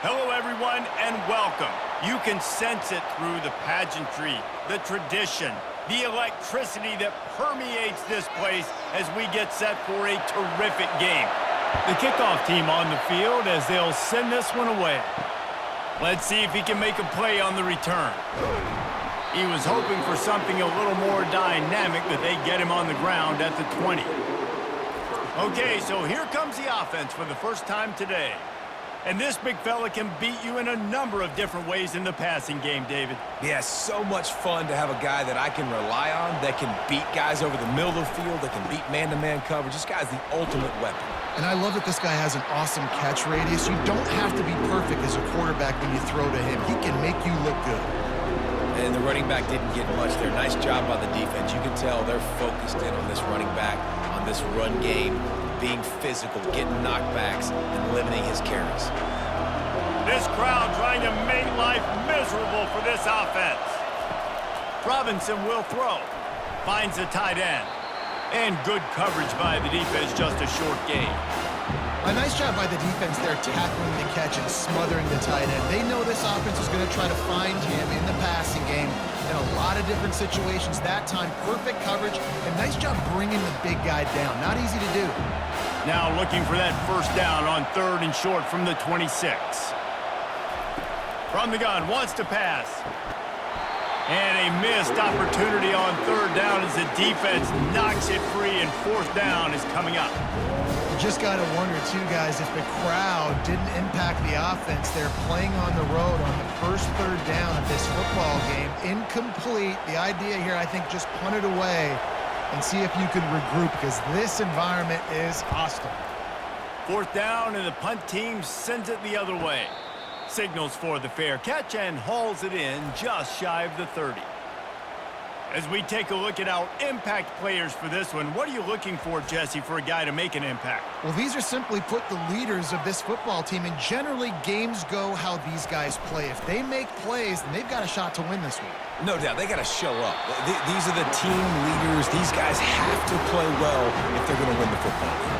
Hello, everyone, and welcome. You can sense it through the pageantry, the tradition, the electricity that permeates this place as we get set for a terrific game. The kickoff team on the field as they'll send this one away. Let's see if he can make a play on the return. He was hoping for something a little more dynamic, but they get him on the ground at the 20. Okay, so here comes the offense for the first time today. And this big fella can beat you in a number of different ways in the passing game, David. Yeah, so much fun to have a guy that I can rely on, that can beat guys over the middle of the field, that can beat man-to-man coverage. This guy's the ultimate weapon. And I love that this guy has an awesome catch radius. You don't have to be perfect as a quarterback when you throw to him. He can make you look good. And the running back didn't get much there. Nice job by the defense. You can tell they're focused in on this running back, on this run game, being physical, getting knockbacks, and limiting his carries. This crowd trying to make life miserable for this offense. Robinson will throw. Finds the tight end. And good coverage by the defense, just a short gain. A nice job by the defense there tackling the catch and smothering the tight end. They know this offense is going to try to find him in the passing game in a lot of different situations. That time, perfect coverage, and nice job bringing the big guy down. Not easy to do. Now looking for that first down on 3rd and short from the 26. From the gun, wants to pass. And a missed opportunity on 3rd down as the defense knocks it free, and 4th down is coming up. You just got to wonder, too, guys, if the crowd didn't impact the offense. They're playing on the road on the first 3rd down of this football game. Incomplete. The idea here, I think, just punt it away and see if you can regroup, because this environment is hostile. 4th down, and the punt team sends it the other way. Signals for the fair catch and hauls it in just shy of the 30. As we take a look at our impact players for this one, what are you looking for, Jesse, for a guy to make an impact? Well, these are simply put the leaders of this football team, and generally games go how these guys play. If they make plays, then they've got a shot to win this one. No doubt, they got to show up. These are the team leaders. These guys have to play well if they're going to win the football game.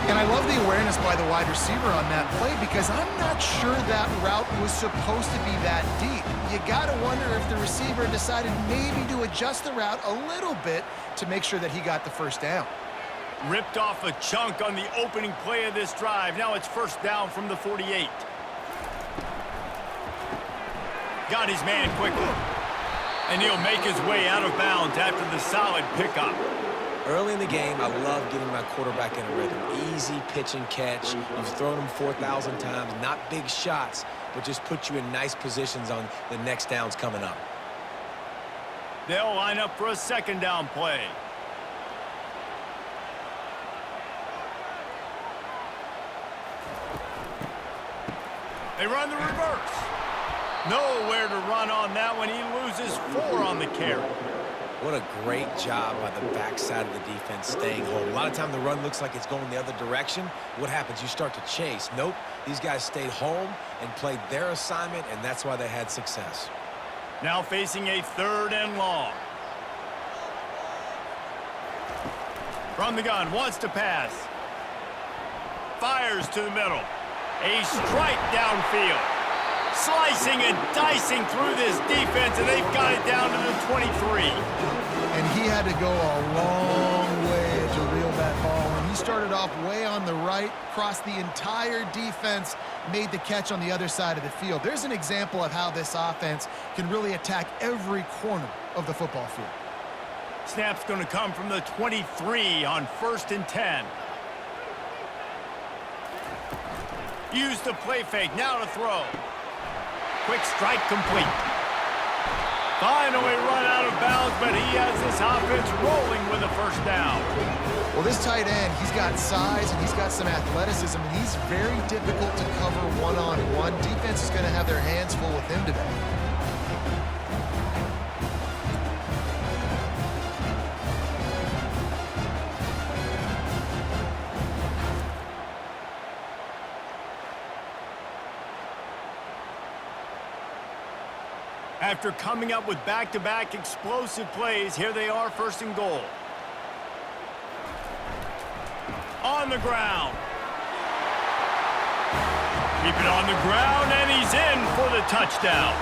And I love the awareness by the wide receiver on that play, because I'm not sure that route was supposed to be that deep. You got to wonder if the receiver decided maybe to adjust the route a little bit to make sure that he got the first down. Ripped off a chunk on the opening play of this drive. Now it's 1st down from the 48. Got his man quickly. And he'll make his way out of bounds after the solid pickup. Early in the game, I love getting my quarterback in a rhythm. Easy pitch and catch. You've thrown him 4,000 times. Not big shots, but just put you in nice positions on the next downs coming up. They'll line up for a 2nd down play. They run the reverse. Nowhere to run on that one. He loses 4 on the carry. What a great job by the backside of the defense staying home. A lot of time the run looks like it's going the other direction. What happens? You start to chase. Nope. These guys stayed home and played their assignment, and that's why they had success. Now facing a 3rd and long. From the gun, wants to pass. Fires to the middle. A strike downfield. Slicing and dicing through this defense, and they've got it down to the 23. And he had to go a long way to reel that ball. And he started off way on the right, crossed the entire defense, made the catch on the other side of the field. There's an example of how this offense can really attack every corner of the football field. Snap's going to come from the 23 on 1st and 10. Use the play fake, now to throw. Quick strike complete. Finally run out of bounds, but he has this offense rolling with a 1st down. Well, this tight end, he's got size and he's got some athleticism, and he's very difficult to cover one-on-one. Defense is going to have their hands full with him today. After coming up with back-to-back explosive plays, here they are, 1st and goal. On the ground. Keep it on the ground, and he's in for the touchdown.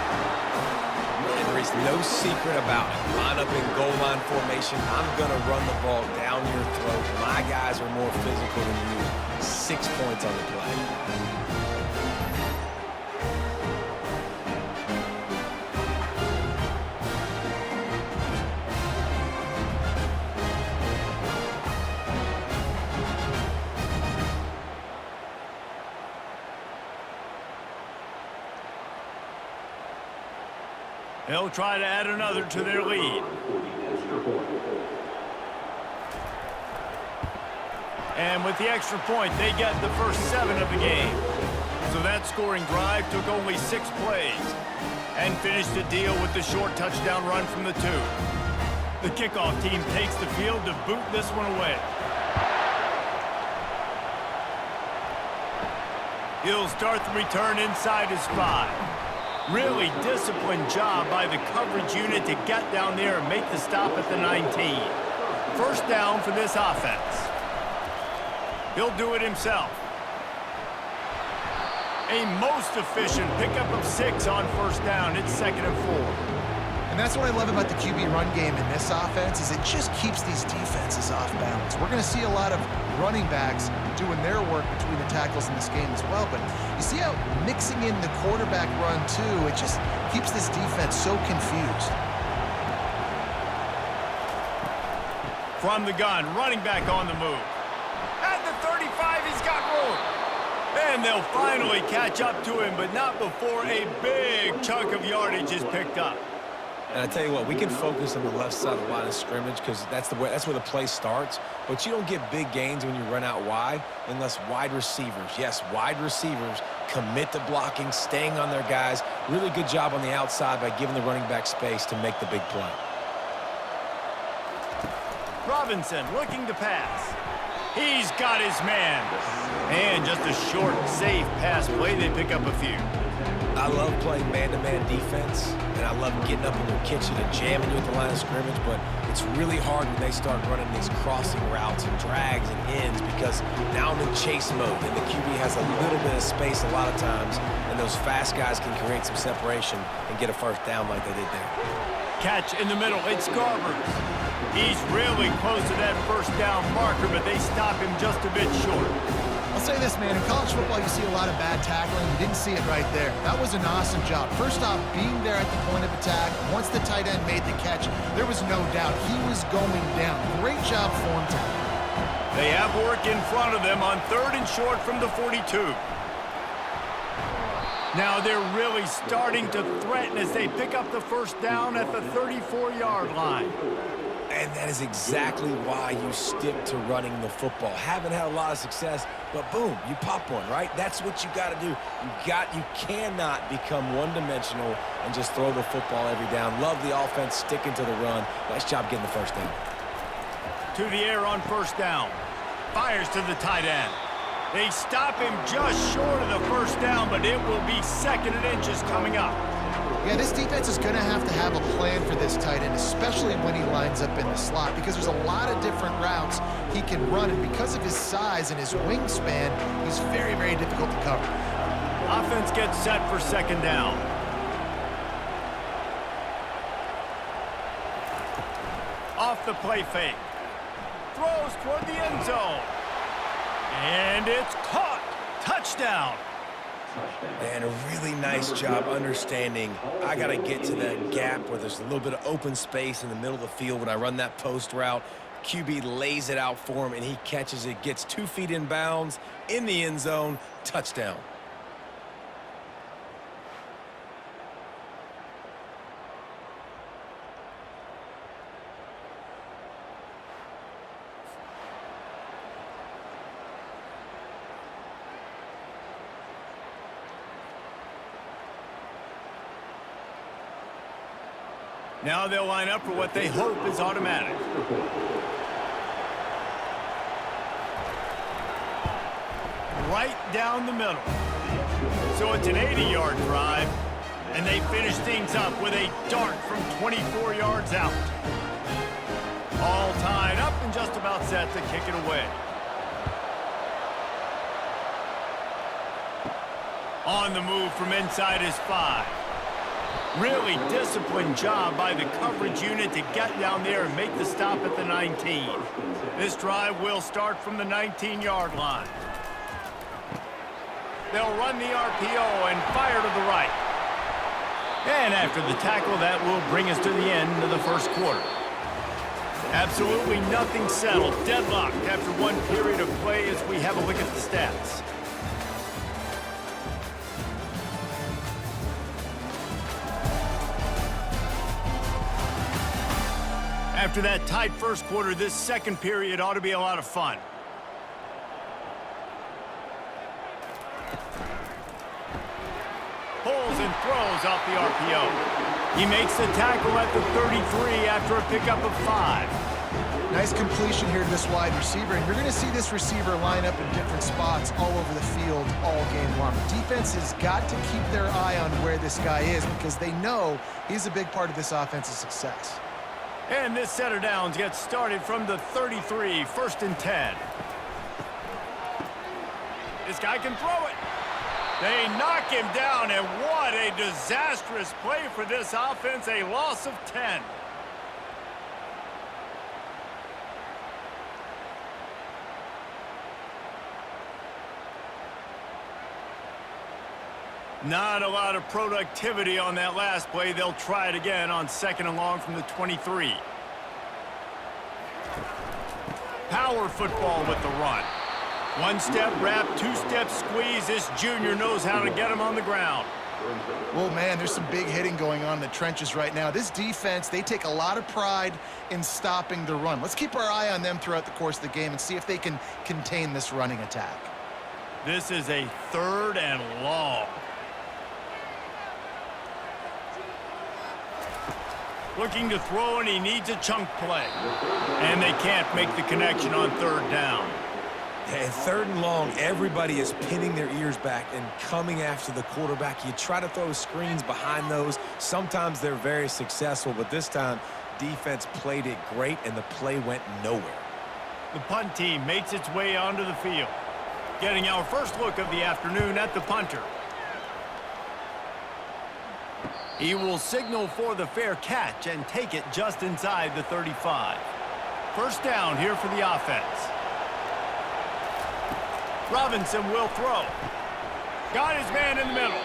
And there is no secret about it. Line up in goal line formation. I'm going to run the ball down your throat. My guys are more physical than you. 6 points on the play. They'll try to add another to their lead. And with the extra point, they get the first 7 of the game. So that scoring drive took only 6 plays and finished the deal with the short touchdown run from the 2. The kickoff team takes the field to boot this one away. He'll start the return inside his 5. Really disciplined job by the coverage unit to get down there and make the stop at the 19. First down for this offense. He'll do it himself. A most efficient pickup of 6 on first down. It's 2nd and 4. And that's what I love about the QB run game in this offense is it just keeps these defenses off balance. We're going to see a lot of running backs doing their work between the tackles in this game as well. But you see how mixing in the quarterback run too, it just keeps this defense so confused. From the gun, running back on the move. At the 35, he's got room. And they'll finally catch up to him, but not before a big chunk of yardage is picked up. And I tell you what, we can focus on the left side of the line of scrimmage because that's where the play starts. But you don't get big gains when you run out wide unless wide receivers, yes, wide receivers, commit to blocking, staying on their guys. Really good job on the outside by giving the running back space to make the big play. Robinson looking to pass. He's got his man. And just a short, safe pass play. They pick up a few. I love playing man-to-man defense, and I love getting up in your kitchen and jamming you at the line of scrimmage, but it's really hard when they start running these crossing routes and drags and ends because now I'm in chase mode, and the QB has a little bit of space a lot of times, and those fast guys can create some separation and get a first down like they did there. Catch in the middle. It's Garbers. He's really close to that first down marker, but they stop him just a bit short. I'll say this, man, in college football, you see a lot of bad tackling. You didn't see it right there. That was an awesome job. First off, being there at the point of attack. Once the tight end made the catch, there was no doubt he was going down. Great job form tackle. They have work in front of them on 3rd and short from the 42. Now they're really starting to threaten as they pick up the first down at the 34-yard line. And that is exactly why you stick to running the football. Haven't had a lot of success, but boom, you pop one, right? That's what you got to do. You cannot become one-dimensional and just throw the football every down. Love the offense sticking to the run. Nice job getting the first down. To the air on first down. Fires to the tight end. They stop him just short of the first down, but it will be 2nd and inches coming up. Yeah, this defense is going to have a plan for this tight end, especially when he lines up in the slot, because there's a lot of different routes he can run, and because of his size and his wingspan, he's very, very difficult to cover. Offense gets set for 2nd down. Off the play fake. Throws toward the end zone. And it's caught. Touchdown. And a really nice job understanding I got to get to that gap where there's a little bit of open space in the middle of the field when I run that post route. QB lays it out for him, and he catches it, gets 2 feet in bounds, in the end zone, touchdown. Now they'll line up for what they hope is automatic. Right down the middle. So it's an 80-yard drive, and they finish things up with a dart from 24 yards out. All tied up and just about set to kick it away. On the move from inside his 5. Really disciplined job by the coverage unit to get down there and make the stop at the 19. This drive will start from the 19-yard line. They'll run the RPO and fire to the right. And after the tackle, that will bring us to the end of the first quarter. Absolutely nothing settled. Deadlocked after one period of play as we have a look at the stats. After that tight first quarter, this second period ought to be a lot of fun. Pulls and throws off the RPO. He makes the tackle at the 33 after a pickup of 5. Nice completion here to this wide receiver, and you're going to see this receiver line up in different spots all over the field all game long. The defense has got to keep their eye on where this guy is because they know he's a big part of this offense's success. And this set of downs gets started from the 33, 1st and 10. This guy can throw it. They knock him down, and what a disastrous play for this offense, a loss of 10. Not a lot of productivity on that last play. They'll try it again on 2nd and long from the 23. Power football with the run. One-step wrap, two-step squeeze. This junior knows how to get him on the ground. Well, man, there's some big hitting going on in the trenches right now. This defense, they take a lot of pride in stopping the run. Let's keep our eye on them throughout the course of the game and see if they can contain this running attack. This is a 3rd and long. Looking to throw, and he needs a chunk play. And they can't make the connection on 3rd down. And 3rd and long, everybody is pinning their ears back and coming after the quarterback. You try to throw screens behind those. Sometimes they're very successful, but this time, defense played it great, and the play went nowhere. The punt team makes its way onto the field. Getting our first look of the afternoon at the punter. He will signal for the fair catch and take it just inside the 35. 1st down here for the offense. Robinson will throw. Got his man in the middle.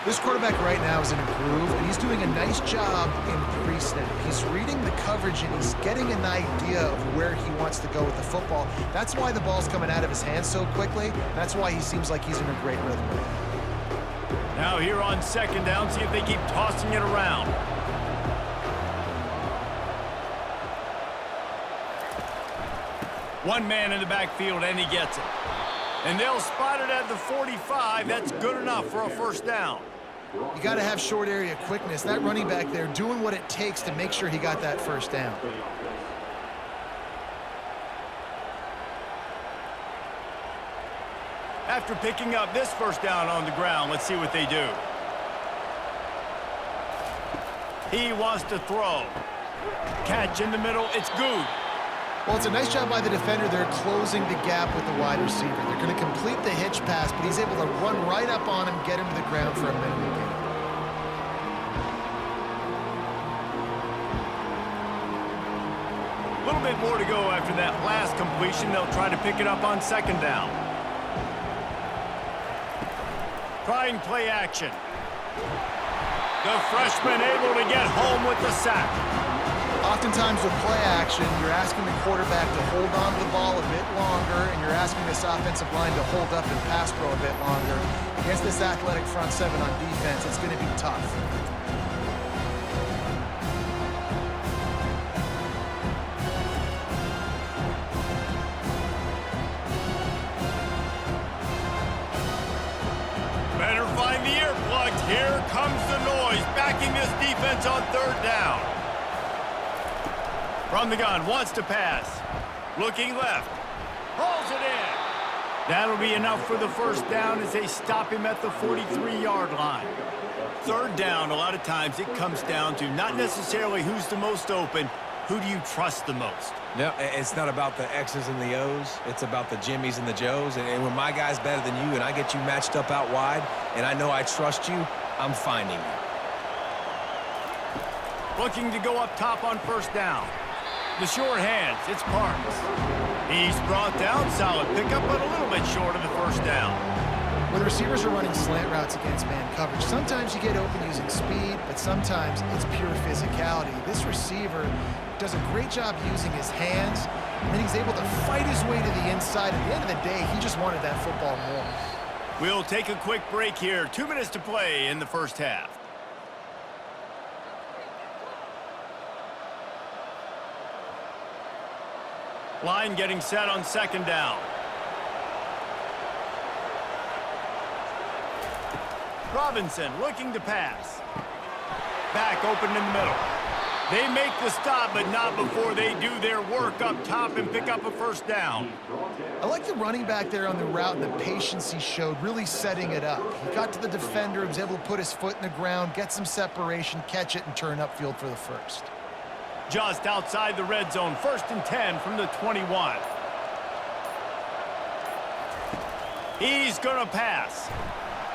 This quarterback right now is in a groove, and he's doing a nice job in pre-snap. He's reading the coverage, and he's getting an idea of where he wants to go with the football. That's why the ball's coming out of his hands so quickly. That's why he seems like he's in a great rhythm right now. Now here on 2nd down, see if they keep tossing it around. One man in the backfield, and he gets it. And they'll spot it at the 45. That's good enough for a 1st down. You got to have short area quickness. That running back there doing what it takes to make sure he got that 1st down. After picking up this 1st down on the ground, let's see what they do. He wants to throw. Catch in the middle. It's good. Well, it's a nice job by the defender. They're closing the gap with the wide receiver. They're going to complete the hitch pass, but he's able to run right up on him, get him to the ground for a minimum gain. A little bit more to go after that last completion. They'll try to pick it up on 2nd down. Trying play action. The freshman able to get home with the sack. Oftentimes with play action, you're asking the quarterback to hold on to the ball a bit longer, and you're asking this offensive line to hold up and pass pro a bit longer. Against this athletic front 7 on defense, it's going to be tough. Better find the earplugs. Here comes the noise, backing this defense on 3rd down. From the gun, wants to pass. Looking left. Hauls it in. That'll be enough for the 1st down as they stop him at the 43-yard line. 3rd down, a lot of times it comes down to not necessarily who's the most open, who do you trust the most? No, it's not about the X's and the O's. It's about the Jimmies and the Joes. And when my guy's better than you and I get you matched up out wide and I know I trust you, I'm finding you. Looking to go up top on first down. The short hands, it's Parks. He's brought down, solid pickup, but a little bit short of the first down. When the receivers are running slant routes against man coverage, sometimes you get open using speed, but sometimes it's pure physicality. This receiver does a great job using his hands, and then he's able to fight his way to the inside. At the end of the day, he just wanted that football more. We'll take a quick break here. 2 minutes to play in the first half. Line getting set on second down. Robinson looking to pass. Back open in the middle. They make the stop, but not before they do their work up top and pick up a first down. I like the running back there on the route and the patience he showed, really setting it up. He got to the defender, was able to put his foot in the ground, get some separation, catch it, and turn upfield for the first. Just outside the red zone, 1st and 10 from the 21. He's gonna pass.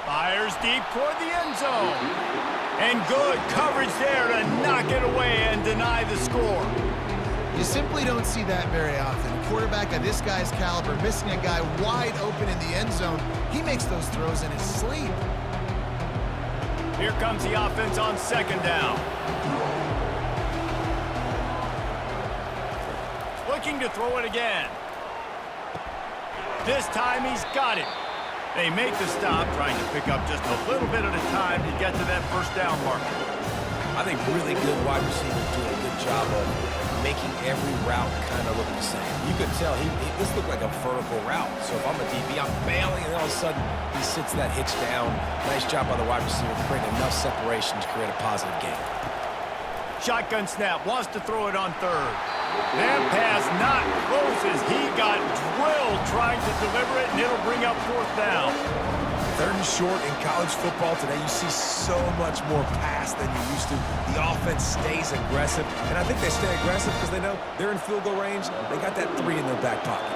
Fires deep toward the end zone. And good coverage there to knock it away and deny the score. You simply don't see that very often. A quarterback of this guy's caliber missing a guy wide open in the end zone. He makes those throws in his sleep. Here comes the offense on second down. Looking to throw it again. This time he's got it. They make the stop, trying to pick up just a little bit at a time to get to that first down marker. I think really good wide receivers do a good job of making every route kind of look the same. You could tell this looked like a vertical route. So if I'm a DB, I'm bailing, and all of a sudden he sits that hitch down. Nice job by the wide receiver to create enough separation to create a positive gain. Shotgun snap, wants to throw it on third. That pass not close as he got drilled trying to deliver it, and it'll bring up 4th down. 3rd and short in college football today, you see so much more pass than you used to. The offense stays aggressive, and I think they stay aggressive because they know they're in field goal range. They got that 3 in their back pocket.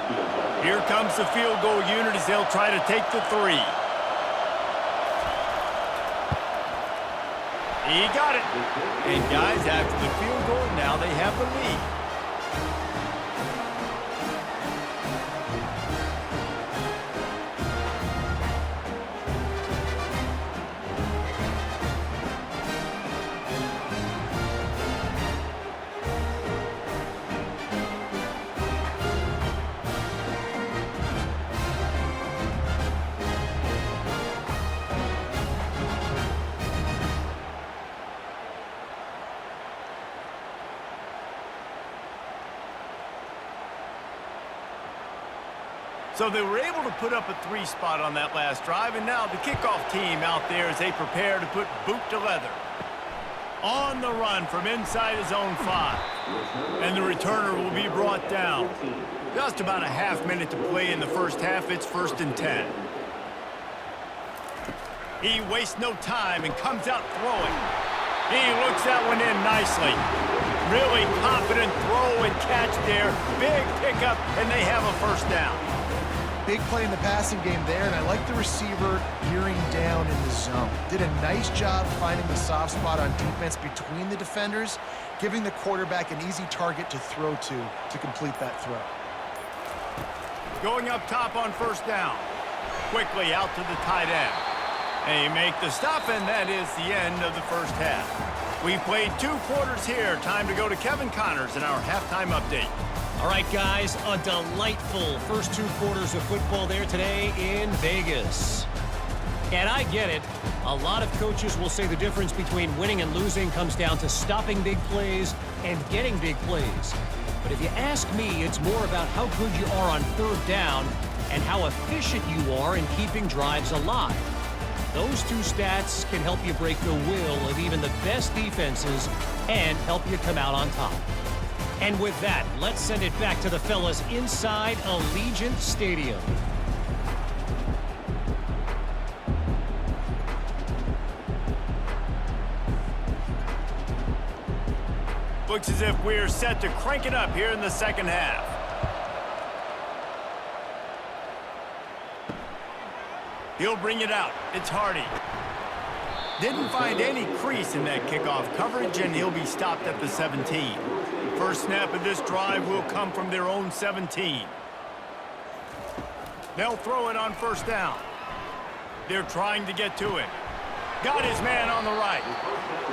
Here comes the field goal unit as they'll try to take the 3. He got it. And guys, after the field goal, now they have the lead. So they were able to put up a 3 spot on that last drive, and now the kickoff team out there as they prepare to put boot to leather. On the run from inside his own 5. And the returner will be brought down. Just about a half minute to play in the first half. It's 1st and 10. He wastes no time and comes out throwing. He looks that one in nicely. Really confident throw and catch there. Big pickup, and they have a first down. Big play in the passing game there, and I like the receiver gearing down in the zone. Did a nice job finding the soft spot on defense between the defenders, giving the quarterback an easy target to throw to complete that throw. Going up top on first down. Quickly out to the tight end. They make the stop, and that is the end of the first half. We played 2 quarters here. Time to go to Kevin Connors in our halftime update. All right, guys, a delightful first 2 quarters of football there today in Vegas. And I get it. A lot of coaches will say the difference between winning and losing comes down to stopping big plays and getting big plays. But if you ask me, it's more about how good you are on 3rd down and how efficient you are in keeping drives alive. Those 2 stats can help you break the will of even the best defenses and help you come out on top. And with that, let's send it back to the fellas inside Allegiant Stadium. Looks as if we're set to crank it up here in the second half. He'll bring it out. It's Hardy. Didn't find any crease in that kickoff coverage, and he'll be stopped at the 17. First snap of this drive will come from their own 17. They'll throw it on first down. They're trying to get to it. Got his man on the right.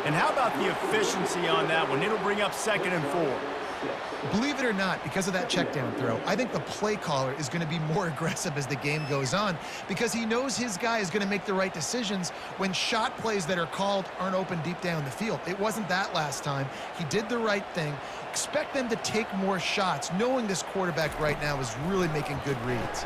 And how about the efficiency on that one? It'll bring up 2nd and 4. Believe it or not, because of that check down throw, I think the play caller is going to be more aggressive as the game goes on because he knows his guy is going to make the right decisions when shot plays that are called aren't open deep down the field. It wasn't that last time. He did the right thing. Expect them to take more shots, knowing this quarterback right now is really making good reads.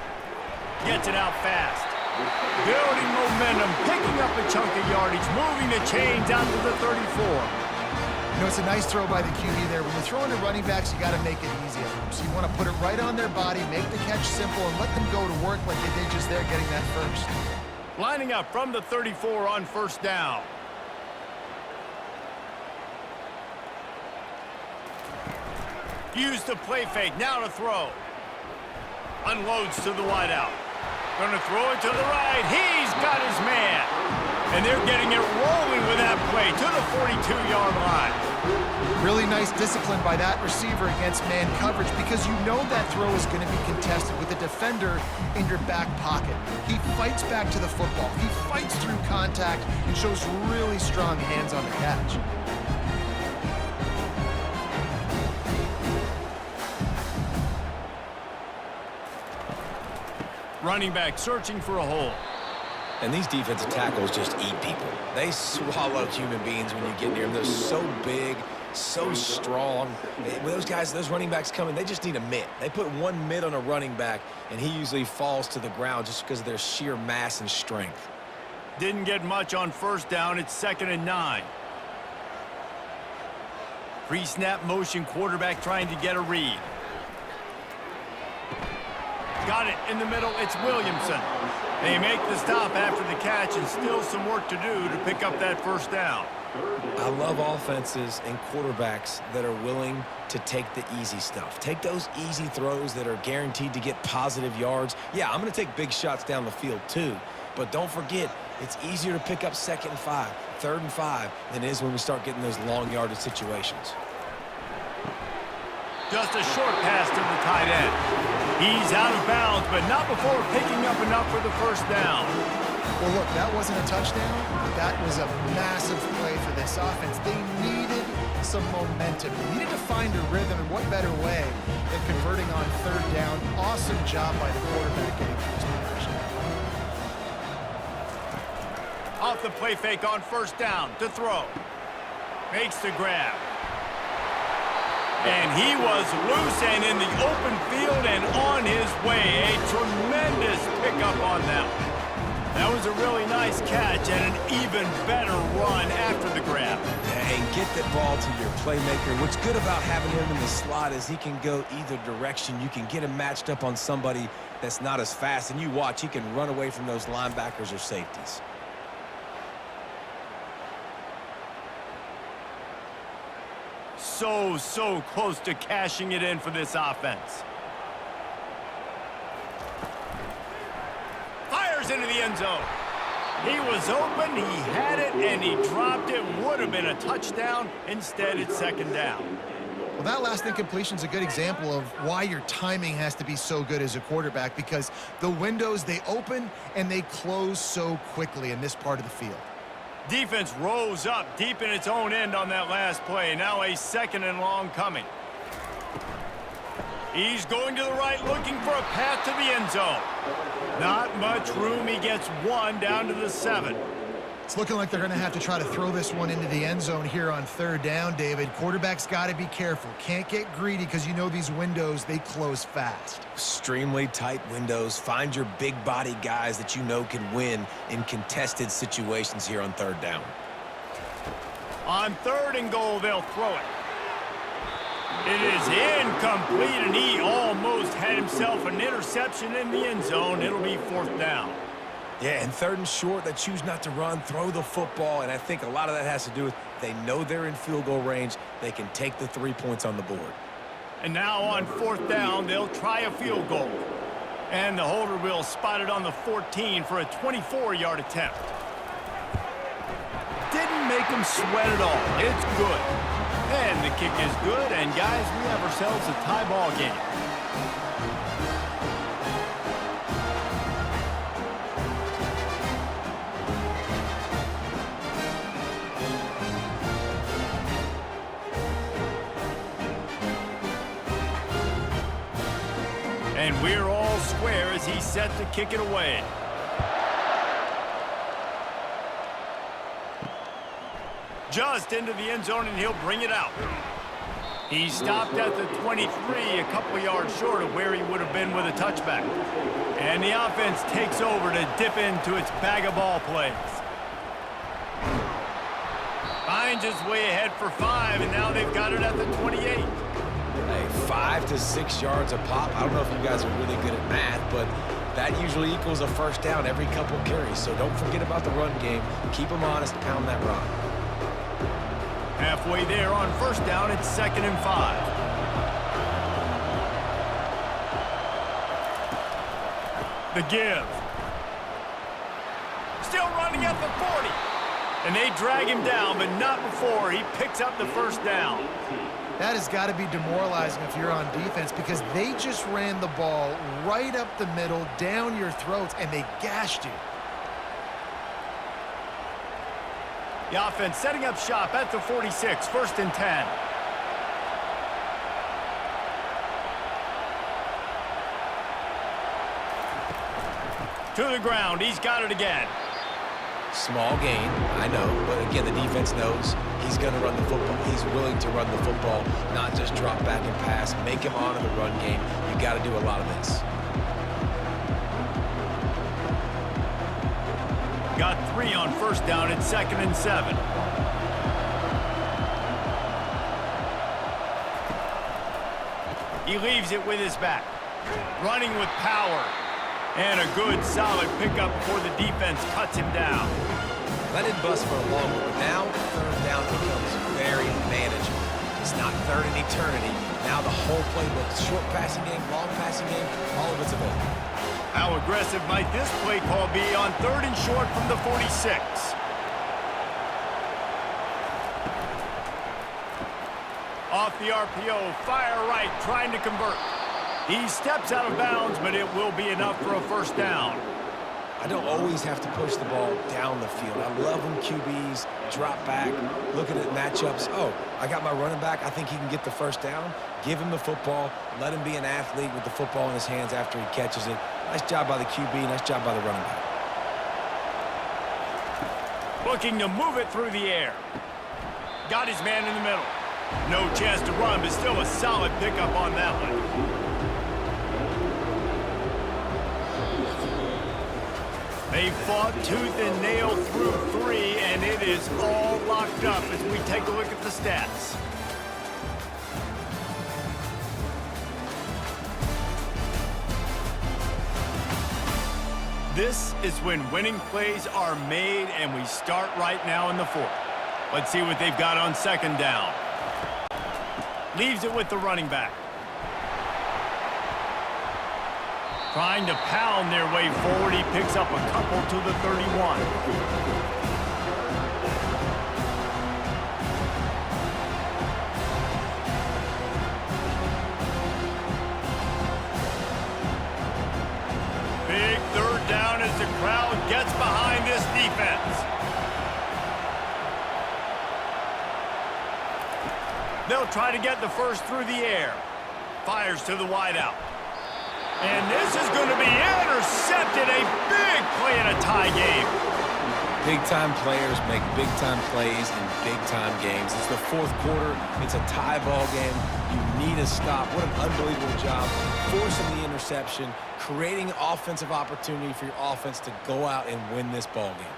Gets it out fast. Building momentum, picking up a chunk of yardage, moving the chains out to the 34. You know, it's a nice throw by the QB there. When you're throwing to running backs, you got to make it easy on them. So you want to put it right on their body, make the catch simple, and let them go to work like they did just there getting that first. Lining up from the 34 on first down. Used the play fake, now to throw. Unloads to the wideout. Gonna throw it to the right. He's got his man. And they're getting it rolling with that play to the 42-yard line. Really nice discipline by that receiver against man coverage because you know that throw is going to be contested with a defender in your back pocket. He fights back to the football. He fights through contact and shows really strong hands on the catch. Running back searching for a hole. And these defensive tackles just eat people. They swallow human beings when you get near them. They're so big, so strong. When those guys, those running backs come in, they just need a mitt. They put one mitt on a running back, and he usually falls to the ground just because of their sheer mass and strength. Didn't get much on first down. It's 2nd and 9. Pre-snap motion, quarterback trying to get a read. Got it in the middle. It's Williamson. They make the stop after the catch and still some work to do to pick up that first down. I love offenses and quarterbacks that are willing to take the easy stuff. Take those easy throws that are guaranteed to get positive yards. Yeah, I'm going to take big shots down the field too. But don't forget, it's easier to pick up 2nd and 5, 3rd and 5 than it is when we start getting those long yardage situations. Just a short pass to the tight end. He's out of bounds, but not before picking up enough for the first down. Well, look, that wasn't a touchdown. That was a massive play for this offense. They needed some momentum. They needed to find a rhythm, and what better way than converting on 3rd down. Awesome job by the quarterback getting to this position. Off the play fake on first down to throw. Makes the grab. And he was loose and in the open field and on his way. A tremendous pickup on that one. That was a really nice catch and an even better run after the grab. And get that ball to your playmaker. What's good about having him in the slot is he can go either direction. You can get him matched up on somebody that's not as fast. And you watch, he can run away from those linebackers or safeties. So close to cashing it in for this offense. Fires into the end zone. He was open, he had it, and he dropped it. Would have been a touchdown. Instead, it's 2nd down. Well, that last incompletion is a good example of why your timing has to be so good as a quarterback because the windows, they open and they close so quickly in this part of the field. Defense rose up deep in its own end on that last play. Now a 2nd and long coming. He's going to the right, looking for a path to the end zone. Not much room. He gets one down to the 7. It's looking like they're going to have to try to throw this one into the end zone here on 3rd down, David. Quarterback's got to be careful. Can't get greedy because you know these windows, they close fast. Extremely tight windows. Find your big body guys that you know can win in contested situations here on 3rd down. On 3rd and goal, they'll throw it. It is incomplete, and he almost had himself an interception in the end zone. It'll be 4th down. Yeah, and 3rd and short, they choose not to run, throw the football, and I think a lot of that has to do with they know they're in field goal range. They can take the 3 points on the board. And now on 4th down, they'll try a field goal. And the holder will spot it on the 14 for a 24-yard attempt. Didn't make them sweat at all. It's good. And the kick is good, and guys, we have ourselves a tie ball game. And we're all square as he's set to kick it away. Just into the end zone, and he'll bring it out. He stopped at the 23, a couple yards short of where he would have been with a touchback. And the offense takes over to dip into its bag of ball plays. Finds his way ahead for 5, and now they've got it at the 28. Hey, 5 to 6 yards a pop. I don't know if you guys are really good at math, but that usually equals a 1st down every couple carries. So don't forget about the run game. Keep them honest, pound that rock. Halfway there on 1st down, it's 2nd and 5. The give. Still running at the 40. And they drag him down, but not before he picks up the 1st down. That has got to be demoralizing if you're on defense because they just ran the ball right up the middle, down your throats, and they gashed you. The offense setting up shop at the 46, 1st and 10. To the ground, he's got it again. Small gain, I know, but again, the defense knows he's going to run the football. He's willing to run the football, not just drop back and pass, make him honor the run game. You got to do a lot of this. Got 3 on 1st down at 2nd and 7. He leaves it with his back. Running with power. And a good, solid pickup before the defense cuts him down. Let it bust for a long one, but now 3rd down becomes very manageable. It's not 3rd in eternity. Now the whole playbook, short passing game, long passing game, all of it's available. How aggressive might this play call be on 3rd and short from the 46? Off the RPO, fire right, trying to convert. He steps out of bounds, but it will be enough for a 1st down. I don't always have to push the ball down the field. I love when QBs drop back, looking at matchups. Oh, I got my running back. I think he can get the 1st down. Give him the football. Let him be an athlete with the football in his hands after he catches it. Nice job by the QB. Nice job by the running back. Looking to move it through the air. Got his man in the middle. No chance to run, but still a solid pickup on that one. They fought tooth and nail through 3, and it is all locked up as we take a look at the stats. This is when winning plays are made, and we start right now in the 4th. Let's see what they've got on 2nd down. Leaves it with the running back. Trying to pound their way forward. He picks up a couple to the 31. Big 3rd down as the crowd gets behind this defense. They'll try to get the 1st through the air. Fires to the wideout. And this is going to be intercepted. A big play in a tie game. Big-time players make big-time plays in big-time games. It's the 4th quarter. It's a tie ball game. You need a stop. What an unbelievable job forcing the interception, creating offensive opportunity for your offense to go out and win this ball game.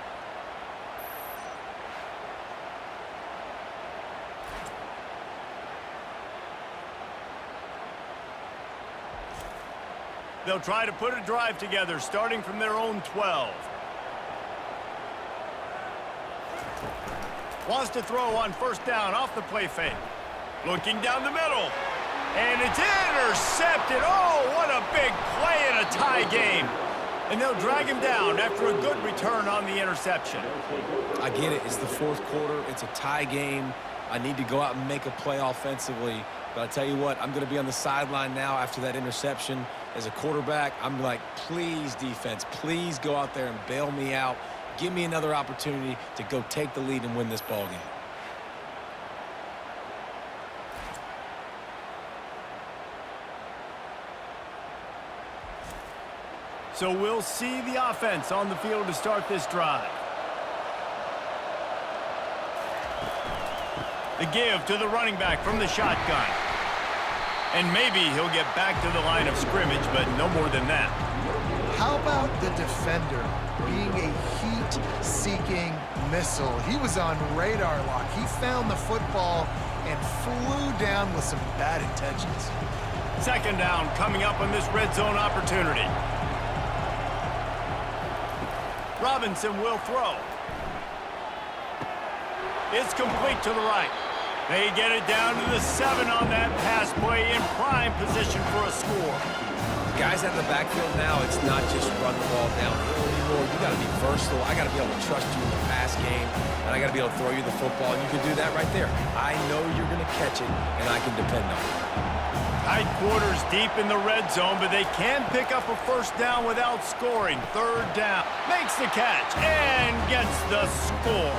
They'll try to put a drive together, starting from their own 12. Wants to throw on first down off the play fake. Looking down the middle. And it's intercepted. Oh, what a big play in a tie game. And they'll drag him down after a good return on the interception. I get it. It's the fourth quarter. It's a tie game. I need to go out and make a play offensively. But I tell you what, I'm going to be on the sideline now after that interception. As a quarterback, I'm like, please, defense, please go out there and bail me out. Give me another opportunity to go take the lead and win this ball game. So we'll see the offense on the field to start this drive. The give to the running back from the shotgun. And maybe he'll get back to the line of scrimmage, but no more than that. How about the defender being a heat-seeking missile? He was on radar lock. He found the football and flew down with some bad intentions. Second down coming up on this red zone opportunity. Robinson will throw. It's complete to the right. They get it down to the 7 on that pass play in prime position for a score. Guys out of the backfield now, it's not just run the ball downhill anymore. You got to be versatile. I got to be able to trust you in the pass game, and I got to be able to throw you the football, and you can do that right there. I know you're going to catch it, and I can depend on it. Tight quarters deep in the red zone, but they can pick up a first down without scoring. Third down. Makes the catch and gets the score.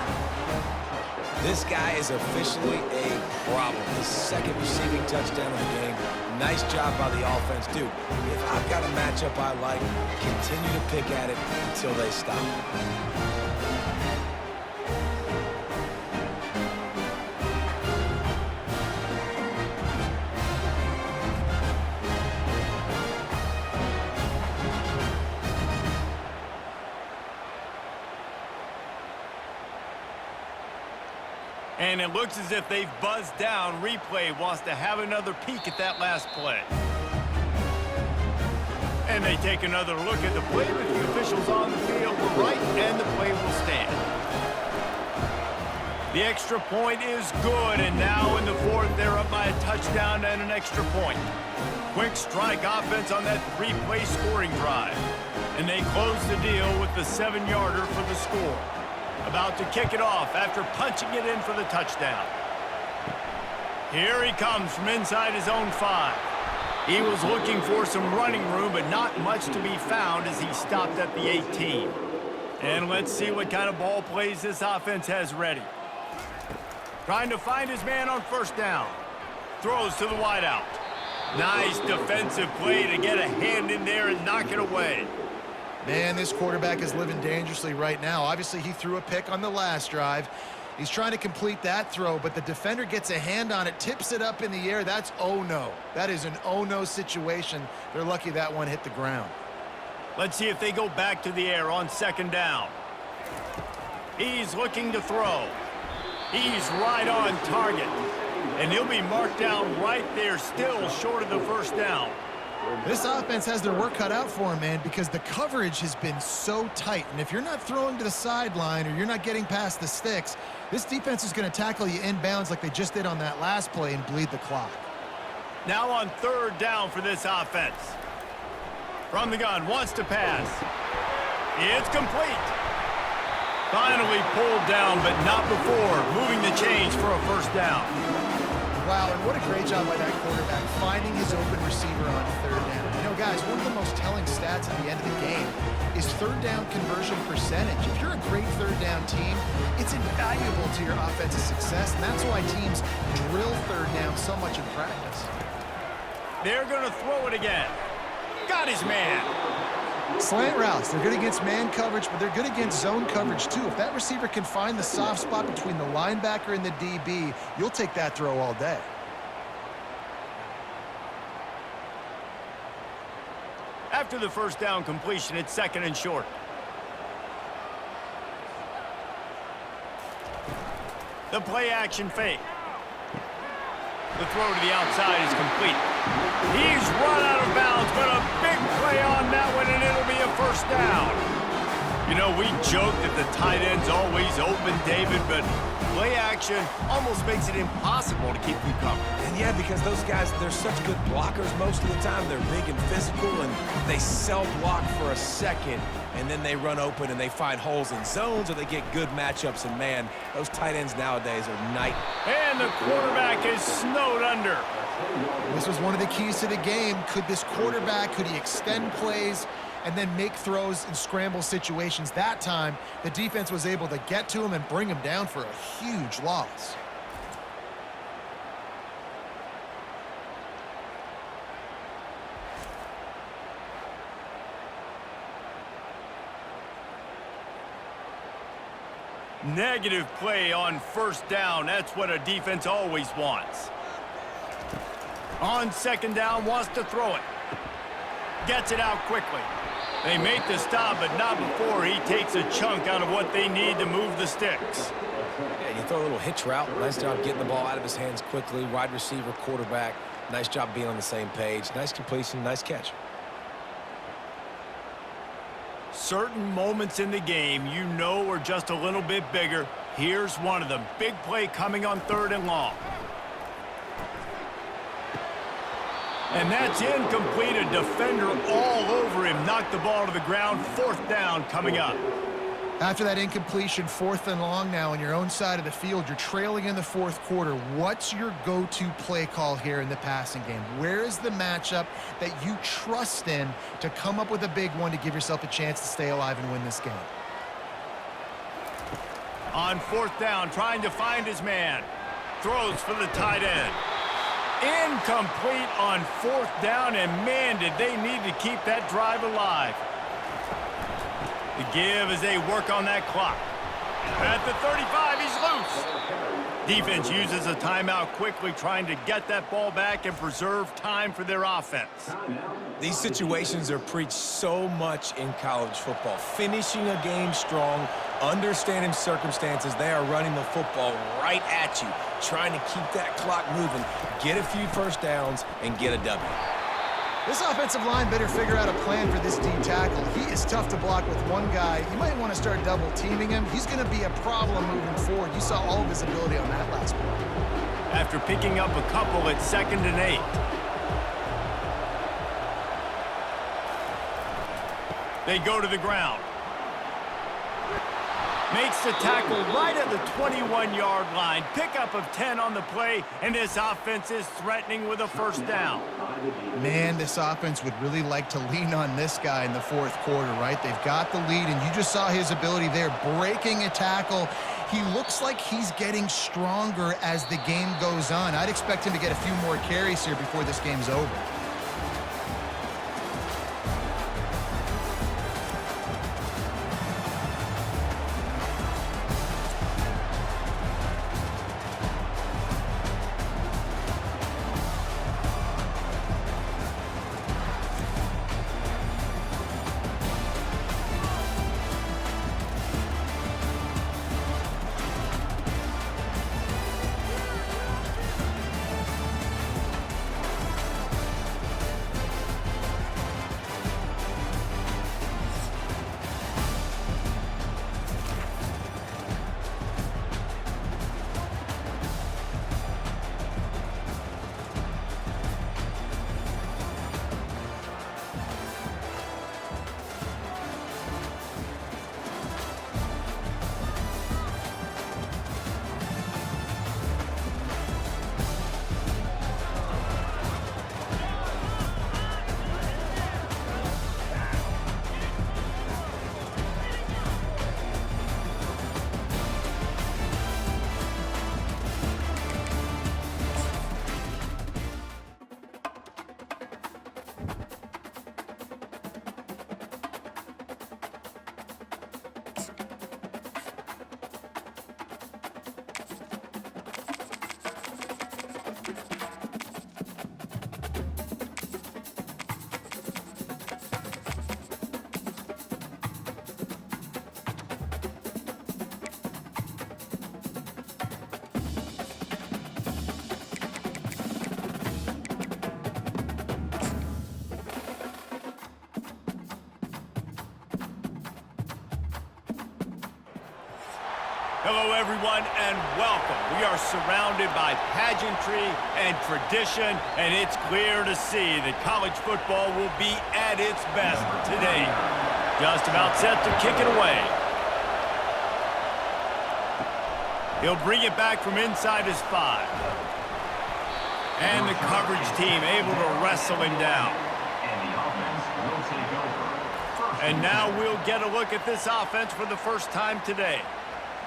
This guy is officially a problem. His second receiving touchdown of the game. Nice job by the offense. Dude, if I've got a matchup I like, continue to pick at it until they stop. And it looks as if they've buzzed down. Replay wants to have another peek at that last play. And they take another look at the play, but the officials on the field were right, and the play will stand. The extra point is good, and now in the fourth, they're up by a touchdown and an extra point. Quick strike offense on that 3-play scoring drive. And they close the deal with the 7-yarder for the score. About to kick it off after punching it in for the touchdown. Here he comes from inside his own 5. He was looking for some running room, but not much to be found as he stopped at the 18. And let's see what kind of ball plays this offense has ready. Trying to find his man on first down. Throws to the wideout. Nice defensive play to get a hand in there and knock it away. Man, this quarterback is living dangerously right now. Obviously, he threw a pick on the last drive. He's trying to complete that throw, but the defender gets a hand on it, tips it up in the air. That's oh-no. That is an oh-no situation. They're lucky that one hit the ground. Let's see if they go back to the air on second down. He's looking to throw. He's right on target. And he'll be marked down right there, still short of the first down. This offense has their work cut out for him, man, because the coverage has been so tight. And if you're not throwing to the sideline or you're not getting past the sticks, this defense is going to tackle you inbounds like they just did on that last play and bleed the clock. Now on third down for this offense. From the gun, wants to pass. It's complete. Finally pulled down, but not before moving the chains for a first down. Wow, and what a great job by that quarterback, finding his open receiver on third down. You know, guys, one of the most telling stats at the end of the game is third down conversion percentage. If you're a great third down team, it's invaluable to your offensive success, and that's why teams drill third down so much in practice. They're going to throw it again. Got his man. Slant routes, they're good against man coverage, but they're good against zone coverage too. If that receiver can find the soft spot between the linebacker and the DB, you'll take that throw all day. After the first down completion, it's second and short. The play action fake. The throw to the outside is complete. He's run out of bounds, but a big play on that one, and it'll be a first down. You know, we joke that the tight end's always open, David, but play action almost makes it impossible to keep them covered. And yeah, because those guys, they're such good blockers most of the time. They're big and physical, and they cell block for a second, and then they run open and they find holes in zones, or they get good matchups. And man, those tight ends nowadays are night. And the quarterback is snowed under. This was one of the keys to the game. Could this quarterback, could he extend plays and then make throws in scramble situations? That time, the defense was able to get to him and bring him down for a huge loss. Negative play on first down. That's what a defense always wants. On second down, wants to throw it. Gets it out quickly. They make the stop, but not before he takes a chunk out of what they need to move the sticks. Yeah, you throw a little hitch route. Nice job getting the ball out of his hands quickly. Wide receiver, quarterback. Nice job being on the same page. Nice completion, nice catch. Certain moments in the game you know are just a little bit bigger. Here's one of them. Big play coming on 3rd and long. And that's incomplete. A defender all over him. Knocked the ball to the ground. 4th down coming up. After that incompletion, 4th and long now on your own side of the field, you're trailing in the 4th quarter. What's your go-to play call here in the passing game? Where is the matchup that you trust in to come up with a big one to give yourself a chance to stay alive and win this game? On 4th down, trying to find his man. Throws for the tight end. Incomplete on 4th down, and man, did they need to keep that drive alive. The give as they work on that clock. At the 35, he's loose. Defense uses a timeout quickly, trying to get that ball back and preserve time for their offense. These situations are preached so much in college football. Finishing a game strong, understanding circumstances. They are running the football right at you, trying to keep that clock moving, get a few first downs, and get a W. This offensive line better figure out a plan for this D tackle. He is tough to block with one guy. You might want to start double teaming him. He's going to be a problem moving forward. You saw all of his ability on that last play. After picking up a couple at 2nd and 8. They go to the ground. Makes the tackle right at the 21-yard line. Pickup of 10 on the play, and this offense is threatening with a 1st down. Man, this offense would really like to lean on this guy in the 4th quarter, right? They've got the lead, and you just saw his ability there, breaking a tackle. He looks like he's getting stronger as the game goes on. I'd expect him to get a few more carries here before this game's over. Hello, everyone, and welcome. We are surrounded by pageantry and tradition, and it's clear to see that college football will be at its best today. Just about set to kick it away. He'll bring it back from inside his 5. And the coverage team able to wrestle him down. And now we'll get a look at this offense for the first time today.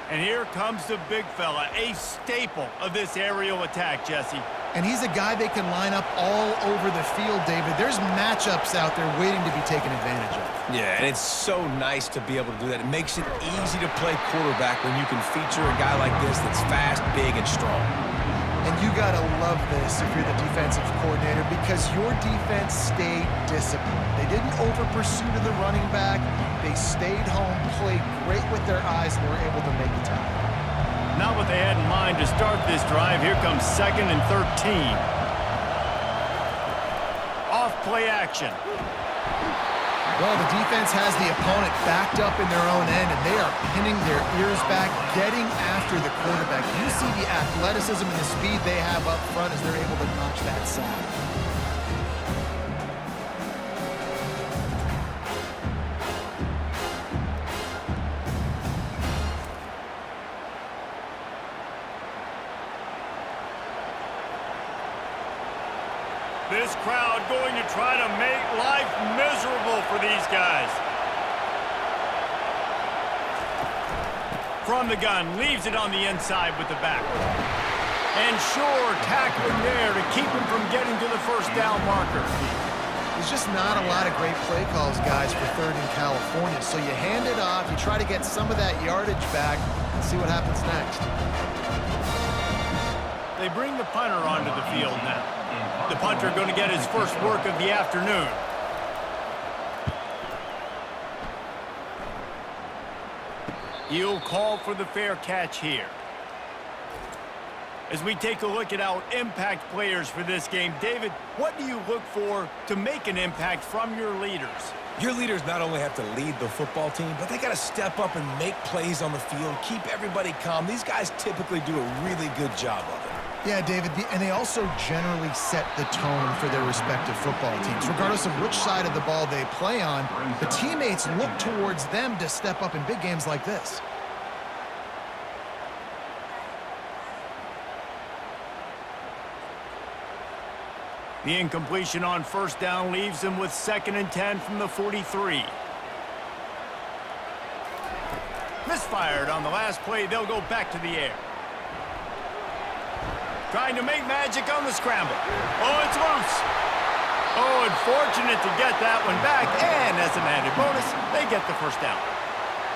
And here comes the big fella, a staple of this aerial attack, Jesse. And he's a guy they can line up all over the field, David. There's matchups out there waiting to be taken advantage of. Yeah, and it's so nice to be able to do that. It makes it easy to play quarterback when you can feature a guy like this that's fast, big, and strong. And you got to love this if you're the defensive coordinator because your defense stayed disciplined. They didn't over-pursue to the running back. They stayed home, played great with their eyes, and were able to make the tackle. Not what they had in mind to start this drive. Here comes 2nd and 13. Off play action. Well, the defense has the opponent backed up in their own end, and they are pinning their ears back, getting after the quarterback. You see the athleticism and the speed they have up front as they're able to notch that sack. This crowd going to try to make life miserable for these guys. From the gun, leaves it on the inside with the back. And sure, tackling there to keep him from getting to the first down marker. There's just not a lot of great play calls, guys, for 3rd and California. So you hand it off, you try to get some of that yardage back, and see what happens next. They bring the punter onto the field now. The punter going to get his first work of the afternoon. He'll call for the fair catch here. As we take a look at our impact players for this game, David, what do you look for to make an impact from your leaders? Your leaders not only have to lead the football team, but they got to step up and make plays on the field, keep everybody calm. These guys typically do a really good job of it. Yeah, David, and they also generally set the tone for their respective football teams. Regardless of which side of the ball they play on, the teammates look towards them to step up in big games like this. The incompletion on first down leaves them with 2nd and 10 from the 43. Misfired on the last play. They'll go back to the air. Trying to make magic on the scramble. Oh, it's loose. Oh, unfortunate to get that one back. And as an added bonus, they get the first down.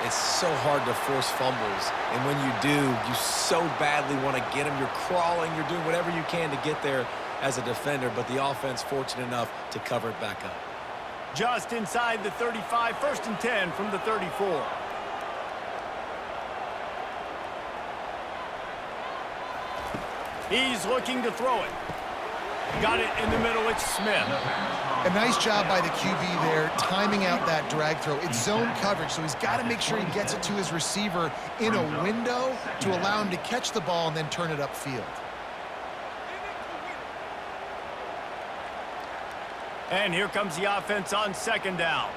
It's so hard to force fumbles, and when you do, you so badly want to get them. You're crawling, you're doing whatever you can to get there as a defender, but the offense fortunate enough to cover it back up. Just inside the 35, 1st and 10 from the 34. He's looking to throw it. Got it in the middle, it's Smith. A nice job by the QB there, timing out that drag throw. It's zone coverage, so he's got to make sure he gets it to his receiver in a window to allow him to catch the ball and then turn it upfield. And here comes the offense on 2nd down.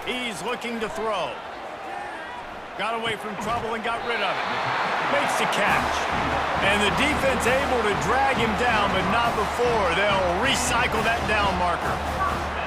He's looking to throw. Got away from trouble and got rid of it. Makes the catch. And the defense able to drag him down, but not before. They'll recycle that down marker.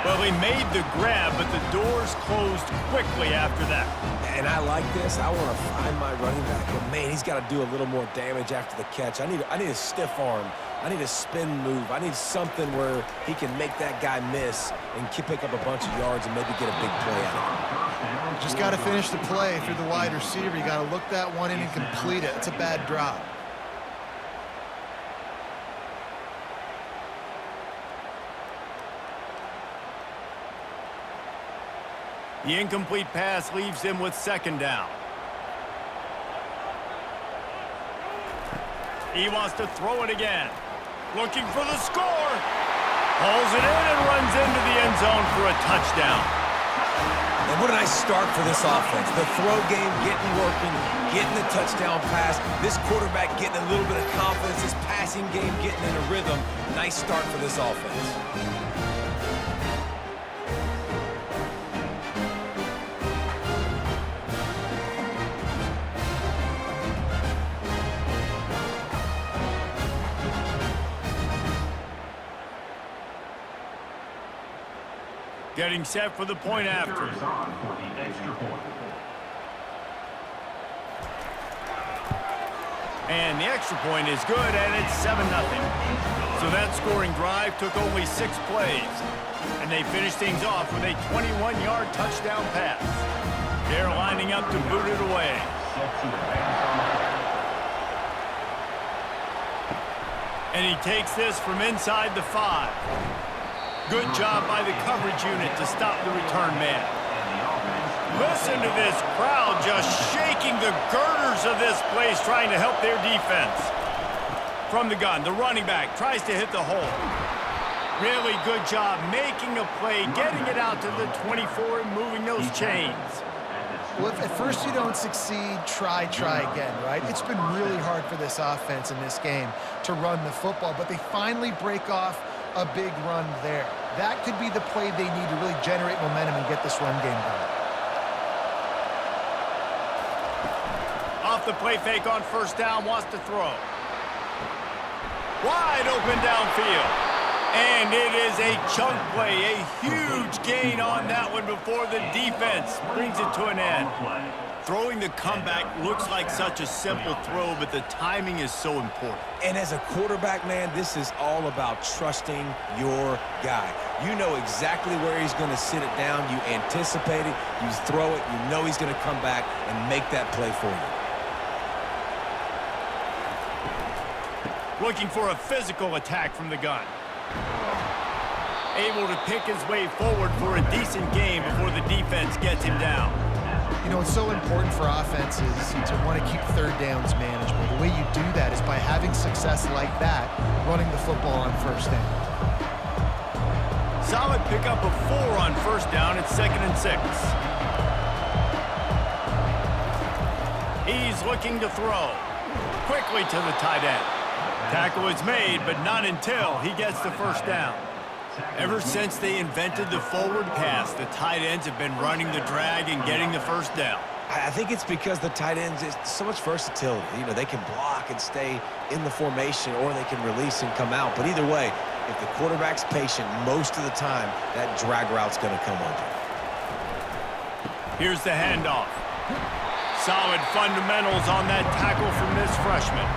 Well, he made the grab, but the doors closed quickly after that. And I like this. I want to find my running back, but man, he's got to do a little more damage after the catch. I need a stiff arm. I need a spin move. I need something where he can make that guy miss and pick up a bunch of yards and maybe get a big play out of it. Just got to finish the play. If you're the wide receiver, you got to look that one in and complete it. It's a bad drop. The incomplete pass leaves him with 2nd down. He wants to throw it again. Looking for the score. Hauls it in and runs into the end zone for a touchdown. And what a nice start for this offense. The throw game getting working, getting the touchdown pass. This quarterback getting a little bit of confidence. This passing game getting in a rhythm. Nice start for this offense. Getting set for the point after. And the extra point is good, and it's 7-0. So that scoring drive took only 6 plays. And they finished things off with a 21-yard touchdown pass. They're lining up to boot it away. And he takes this from inside the 5. Good job by the coverage unit to stop the return man. Listen to this crowd just shaking the girders of this place, trying to help their defense. From the gun, the running back tries to hit the hole. Really good job making a play, getting it out to the 24 and moving those chains. Well, if at first you don't succeed, try again, right? It's been really hard for this offense in this game to run the football, but they finally break off a big run there. That could be the play they need to really generate momentum and get this run game going. Off the play fake on first down, wants to throw. Wide open downfield. And it is a chunk play, a huge gain on that one before the defense brings it to an end. Throwing the comeback looks like such a simple throw, but the timing is so important. And as a quarterback, man, this is all about trusting your guy. You know exactly where he's going to sit it down. You anticipate it. You throw it. You know he's going to come back and make that play for you. Looking for a physical attack from the gun. Able to pick his way forward for a decent game before the defense gets him down. You know, it's so important for offenses to want to keep third downs manageable. The way you do that is by having success like that, running the football on first down. Solid pickup of 4 on first down. It's 2nd and 6. He's looking to throw. Quickly to the tight end. Tackle is made, but not until he gets the first down. Ever since they invented the forward pass, the tight ends have been running the drag and getting the first down. I think it's because the tight ends is so much versatility. You know, they can block and stay in the formation, or they can release and come out. But either way, if the quarterback's patient, most of the time, that drag route's going to come open. Here's the handoff. Solid fundamentals on that tackle from this freshman.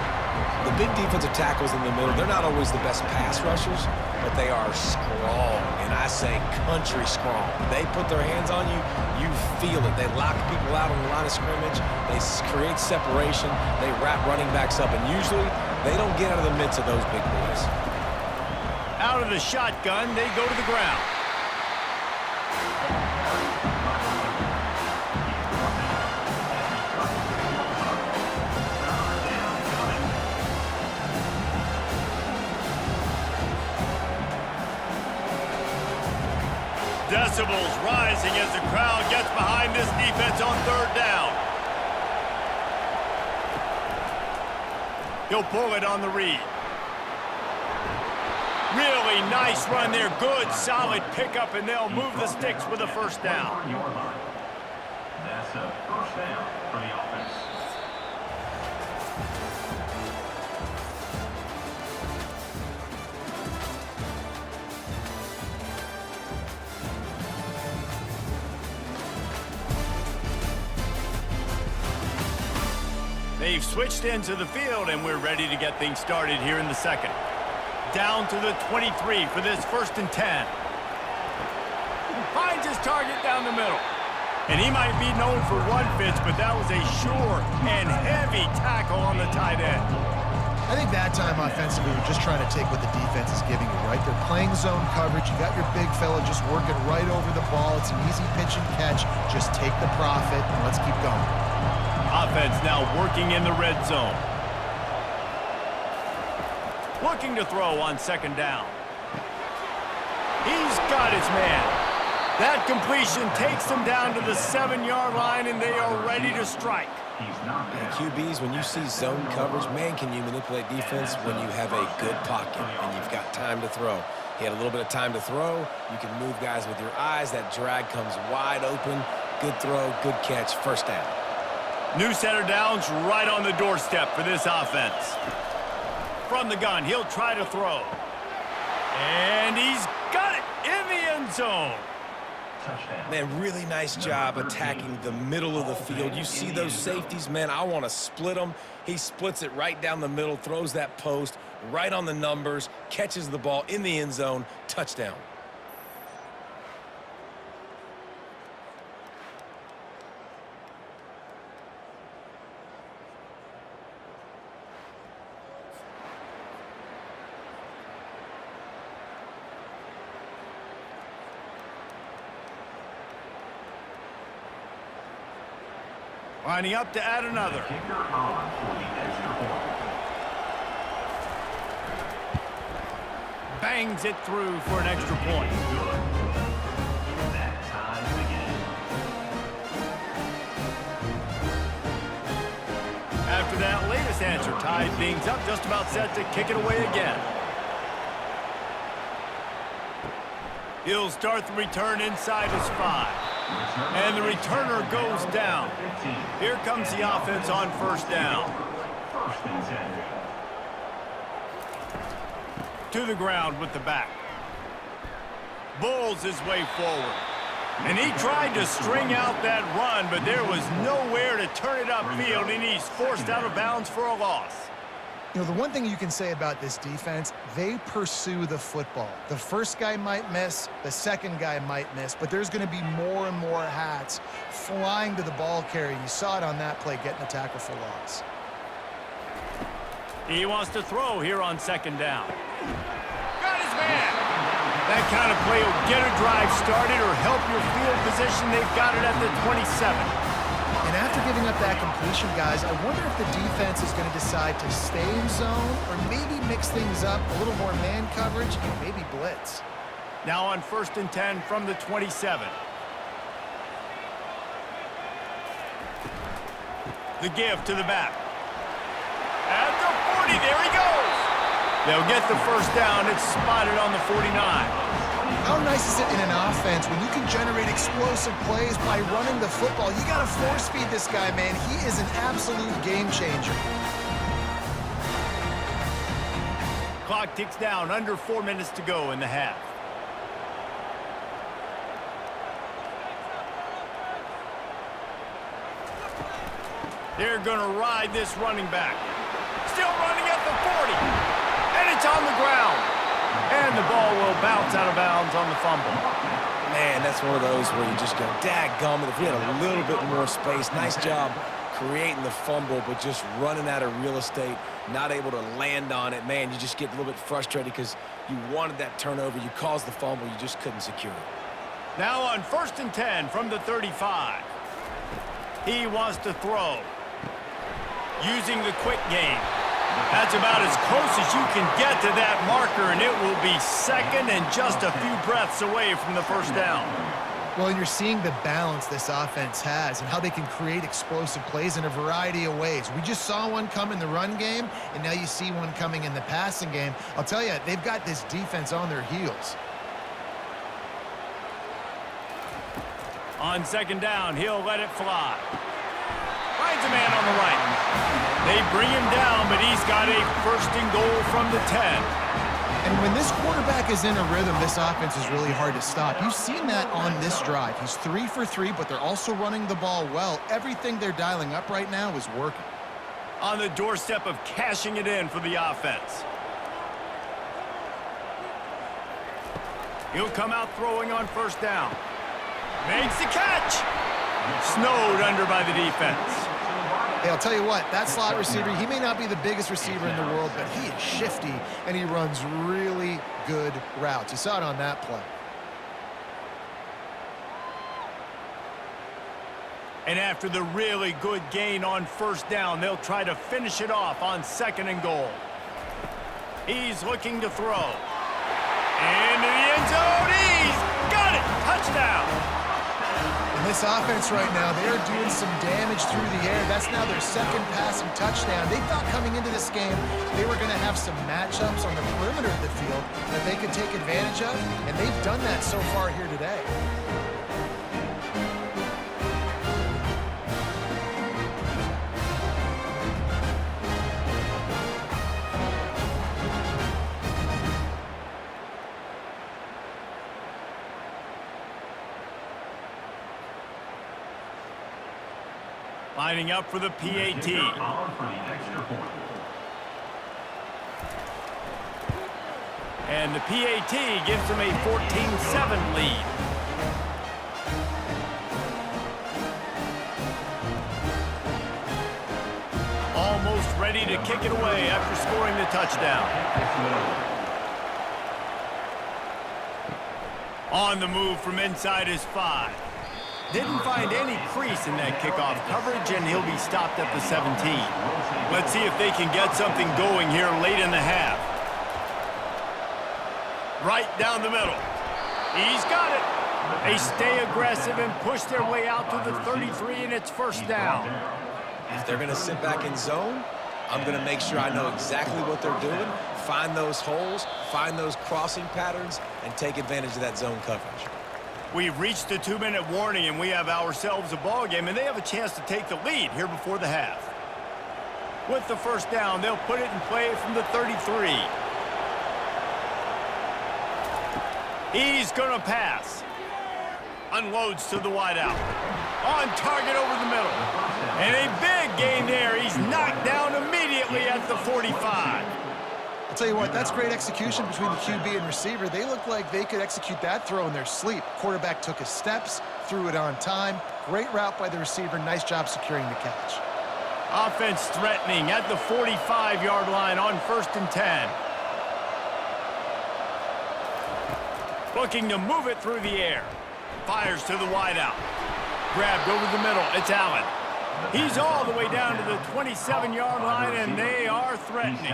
The big defensive tackles in the middle, they're not always the best pass rushers, but they are strong, and I say country strong. They put their hands on you, you feel it. They lock people out on the line of scrimmage. They create separation. They wrap running backs up, and usually they don't get out of the midst of those big boys. Out of the shotgun, they go to the ground. Decibels rising as the crowd gets behind this defense on third down. He'll pull it on the read. Really nice run there. Good, solid pickup, and they'll move the sticks with a first down. That's a first down for the offense. They've switched into the field, and we're ready to get things started here in the second. Down to the 23 for this 1st and 10. Finds his target down the middle. And he might be known for run fits, but that was a sure and heavy tackle on the tight end. I think that time offensively, we're just trying to take what the defense is giving you, right? They're playing zone coverage. You got your big fella just working right over the ball. It's an easy pitch and catch. Just take the profit, and let's keep going. Offense now working in the red zone. Looking to throw on 2nd down. He's got his man. That completion takes them down to the 7-yard line, and they are ready to strike. And QBs, when you see zone coverage, man, can you manipulate defense when you have a good pocket and you've got time to throw. He had a little bit of time to throw. You can move guys with your eyes. That drag comes wide open. Good throw, good catch, first down. New set of downs right on the doorstep for this offense. From the gun, he'll try to throw. And he's got it in the end zone. Man, really nice job attacking the middle of the field. You see those safeties, man, I want to split them. He splits it right down the middle, throws that post right on the numbers, catches the ball in the end zone, touchdown. Lining up to add another. Kicker on for the extra point. Bangs it through for an extra point. Good. That ties the game. After that latest answer, tied things up, just about set to kick it away again. He'll start the return inside his 5. And the returner goes down. Here comes the offense on first down. First and 10. To the ground with the back. Bulls his way forward. And he tried to string out that run, but there was nowhere to turn it upfield, and he's forced out of bounds for a loss. You know, the one thing you can say about this defense, they pursue the football. The first guy might miss, the second guy might miss, but there's going to be more and more hats flying to the ball carrier. You saw it on that play, getting a tackle for loss. He wants to throw here on second down. Got his man. That kind of play will get a drive started or help your field position. They've got it at the 27. And after giving up that completion, guys, I wonder if the defense is going to decide to stay in zone or maybe mix things up, a little more man coverage, and maybe blitz. Now on first and 10 from the 27. The give to the back. At the 40, there he goes. They'll get the first down. It's spotted on the 49. How nice is it in an offense when you can generate explosive plays by running the football? You got to force feed this guy, man. He is an absolute game changer. Clock ticks down, under 4 minutes to go in the half. They're going to ride this running back. Still running at the 40. And it's on the ground. And the ball will bounce out of bounds on the fumble. Man, that's one of those where you just go, dadgummit, if we had a little bit more space. Nice job creating the fumble, but just running out of real estate, not able to land on it. Man, you just get a little bit frustrated because you wanted that turnover. You caused the fumble. You just couldn't secure it. Now on first and 10 from the 35. He wants to throw. Using the quick game. That's about as close as you can get to that marker, and it will be second and just a few breaths away from the first down. Well, you're seeing the balance this offense has and how they can create explosive plays in a variety of ways. We just saw one come in the run game, and now you see one coming in the passing game. I'll tell you, they've got this defense on their heels. On second down, he'll let it fly. Finds a man on the right. They bring him down, but he's got a first and goal from the 10. And when this quarterback is in a rhythm, this offense is really hard to stop. You've seen that on this drive. He's 3 for 3, but they're also running the ball well. Everything they're dialing up right now is working. On the doorstep of cashing it in for the offense. He'll come out throwing on first down. Makes the catch. Snowed under by the defense. Hey, I'll tell you what, that slot receiver, he may not be the biggest receiver in the world, but he is shifty, and he runs really good routes. You saw it on that play. And after the really good gain on first down, they'll try to finish it off on second and goal. He's looking to throw. Into the end zone, he's got got it. Touchdown. And this offense right now, they're doing some damage through the air. That's now their second passing touchdown. They thought coming into this game they were going to have some matchups on the perimeter of the field that they could take advantage of, and they've done that so far here today. Lining up for the PAT. And the PAT gives them a 14-7 lead. Almost ready to kick it away after scoring the touchdown. On the move from inside his 5. Didn't find any crease in that kickoff coverage, and he'll be stopped at the 17. Let's see if they can get something going here late in the half. Right down the middle. He's got it. They stay aggressive and push their way out to the 33, and it's first down. If they're going to sit back in zone, I'm going to make sure I know exactly what they're doing, find those holes, find those crossing patterns, and take advantage of that zone coverage. We've reached the 2-minute warning, and we have ourselves a ball game, and they have a chance to take the lead here before the half. With the first down, they'll put it in play from the 33. He's going to pass. Unloads to the wideout. On target over the middle. And a big gain there. He's knocked down immediately at the 45. I'll tell you what, that's great execution between the QB and receiver. They look like they could execute that throw in their sleep. Quarterback took his steps, threw it on time. Great route by the receiver. Nice job securing the catch. Offense threatening at the 45-yard line on 1st and 10. Looking to move it through the air. Fires to the wideout. Grabbed over the middle. It's Allen. He's all the way down to the 27-yard line, and they are threatening.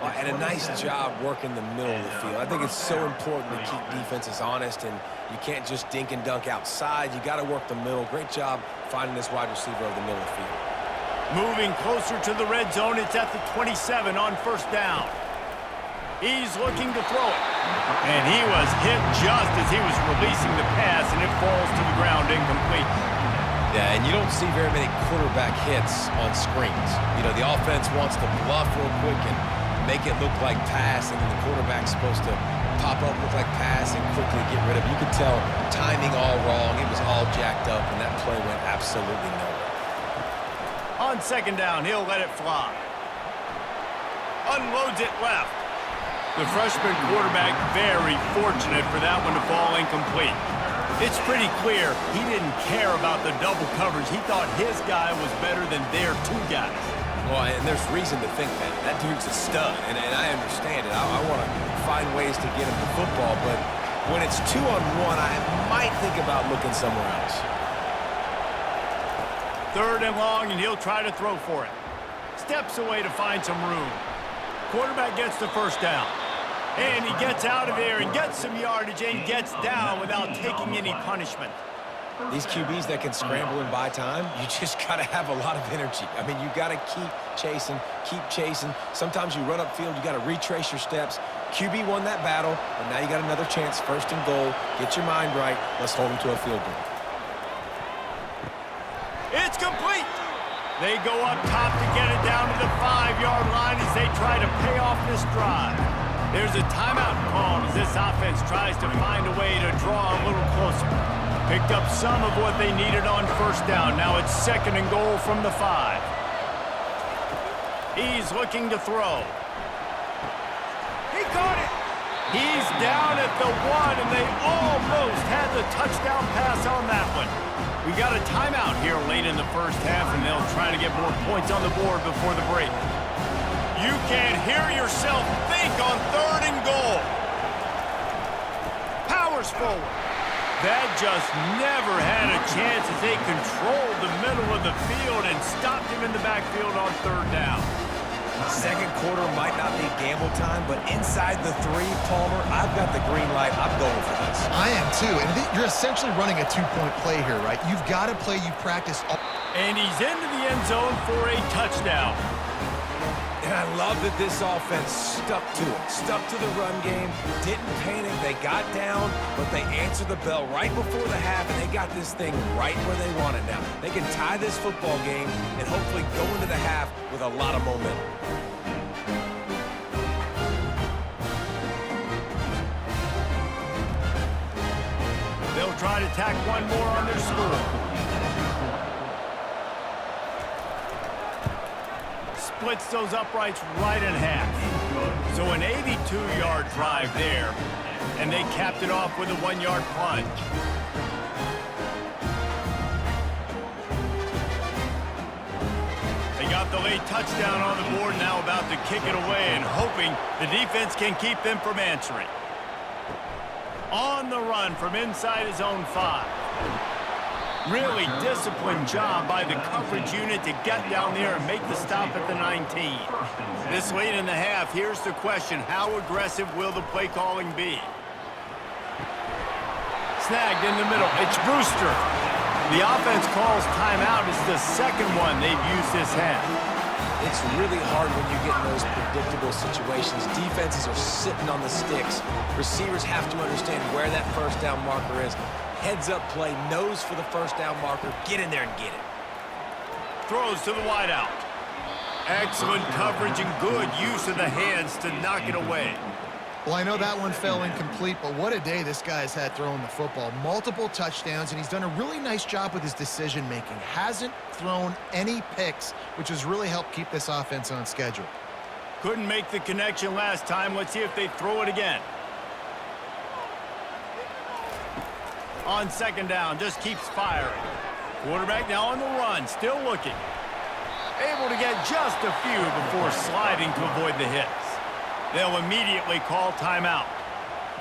And a nice job working the middle of the field. I think it's so important to keep defenses honest, and you can't just dink and dunk outside. You got to work the middle. Great job finding this wide receiver over the middle of the field. Moving closer to the red zone. It's at the 27 on 1st down. He's looking to throw it. And he was hit just as he was releasing the pass, and it falls to the ground incomplete. Yeah, and you don't see very many quarterback hits on screens. You know, the offense wants to bluff real quick and make it look like pass, and then the quarterback's supposed to pop up, look like pass, and quickly get rid of it. You could tell timing all wrong. It was all jacked up, and that play went absolutely nowhere. On 2nd down, he'll let it fly. Unloads it left. The freshman quarterback very fortunate for that one to fall incomplete. It's pretty clear he didn't care about the double coverage. He thought his guy was better than their 2 guys. Well, and there's reason to think that. That dude's a stud, and I understand it. I want to find ways to get him the football, but when it's 2-on-1, I might think about looking somewhere else. 3rd and long, and he'll try to throw for it. Steps away to find some room. Quarterback gets the first down. And he gets out of there and gets some yardage and gets down without taking any punishment. These QBs that can scramble and buy time, you just got to have a lot of energy. I mean, you got to keep chasing, keep chasing. Sometimes you run upfield, you got to retrace your steps. QB won that battle, and now you got another chance, 1st and goal. Get your mind right. Let's hold him to a field goal. It's complete. They go up top to get it down to the 5-yard line as they try to pay off this drive. There's a timeout called as this offense tries to find a way to draw a little closer. Picked up some of what they needed on 1st down. Now it's 2nd and goal from the 5. He's looking to throw. He caught it. He's down at the 1, and they almost had the touchdown pass on that one. We got a timeout here late in the 1st half, and they'll try to get more points on the board before the break. You can hear yourself think on 3rd and goal. Powers forward. That just never had a chance as they controlled the middle of the field and stopped him in the backfield on 3rd down. Second quarter might not be gamble time, but inside the 3, Palmer, I've got the green light. I'm going for this. I am too, and you're essentially running a 2-point play here, right? You've got to play, you practice all. And he's into the end zone for a touchdown. And I love that this offense stuck to it, stuck to the run game, didn't panic. They got down, but they answered the bell right before the half, and they got this thing right where they want it now. They can tie this football game and hopefully go into the half with a lot of momentum. They'll try to tack one more on their score. Splits those uprights right in half. So an 82-yard drive there, and they capped it off with a 1-yard plunge. They got the late touchdown on the board, now about to kick it away and hoping the defense can keep them from answering. On the run from inside his own 5. Really disciplined job by the coverage unit to get down there and make the stop at the 19. This late in the half, here's the question: how aggressive will the play calling be? Snagged in the middle. It's Brewster. The offense calls timeout. It's the second one they've used this half. It's really hard when you get in those predictable situations. Defenses are sitting on the sticks. Receivers have to understand where that first down marker is. Heads-up play, nose for the first down marker. Get in there and get it. Throws to the wideout. Excellent coverage and good use of the hands to knock it away. Well, I know that one fell incomplete, but what a day this guy's had throwing the football. Multiple touchdowns, and he's done a really nice job with his decision-making. Hasn't thrown any picks, which has really helped keep this offense on schedule. Couldn't make the connection last time. Let's see if they throw it again. On second down, just keeps firing. Quarterback now on the run, still looking. Able to get just a few before sliding to avoid the hits. They'll immediately call timeout.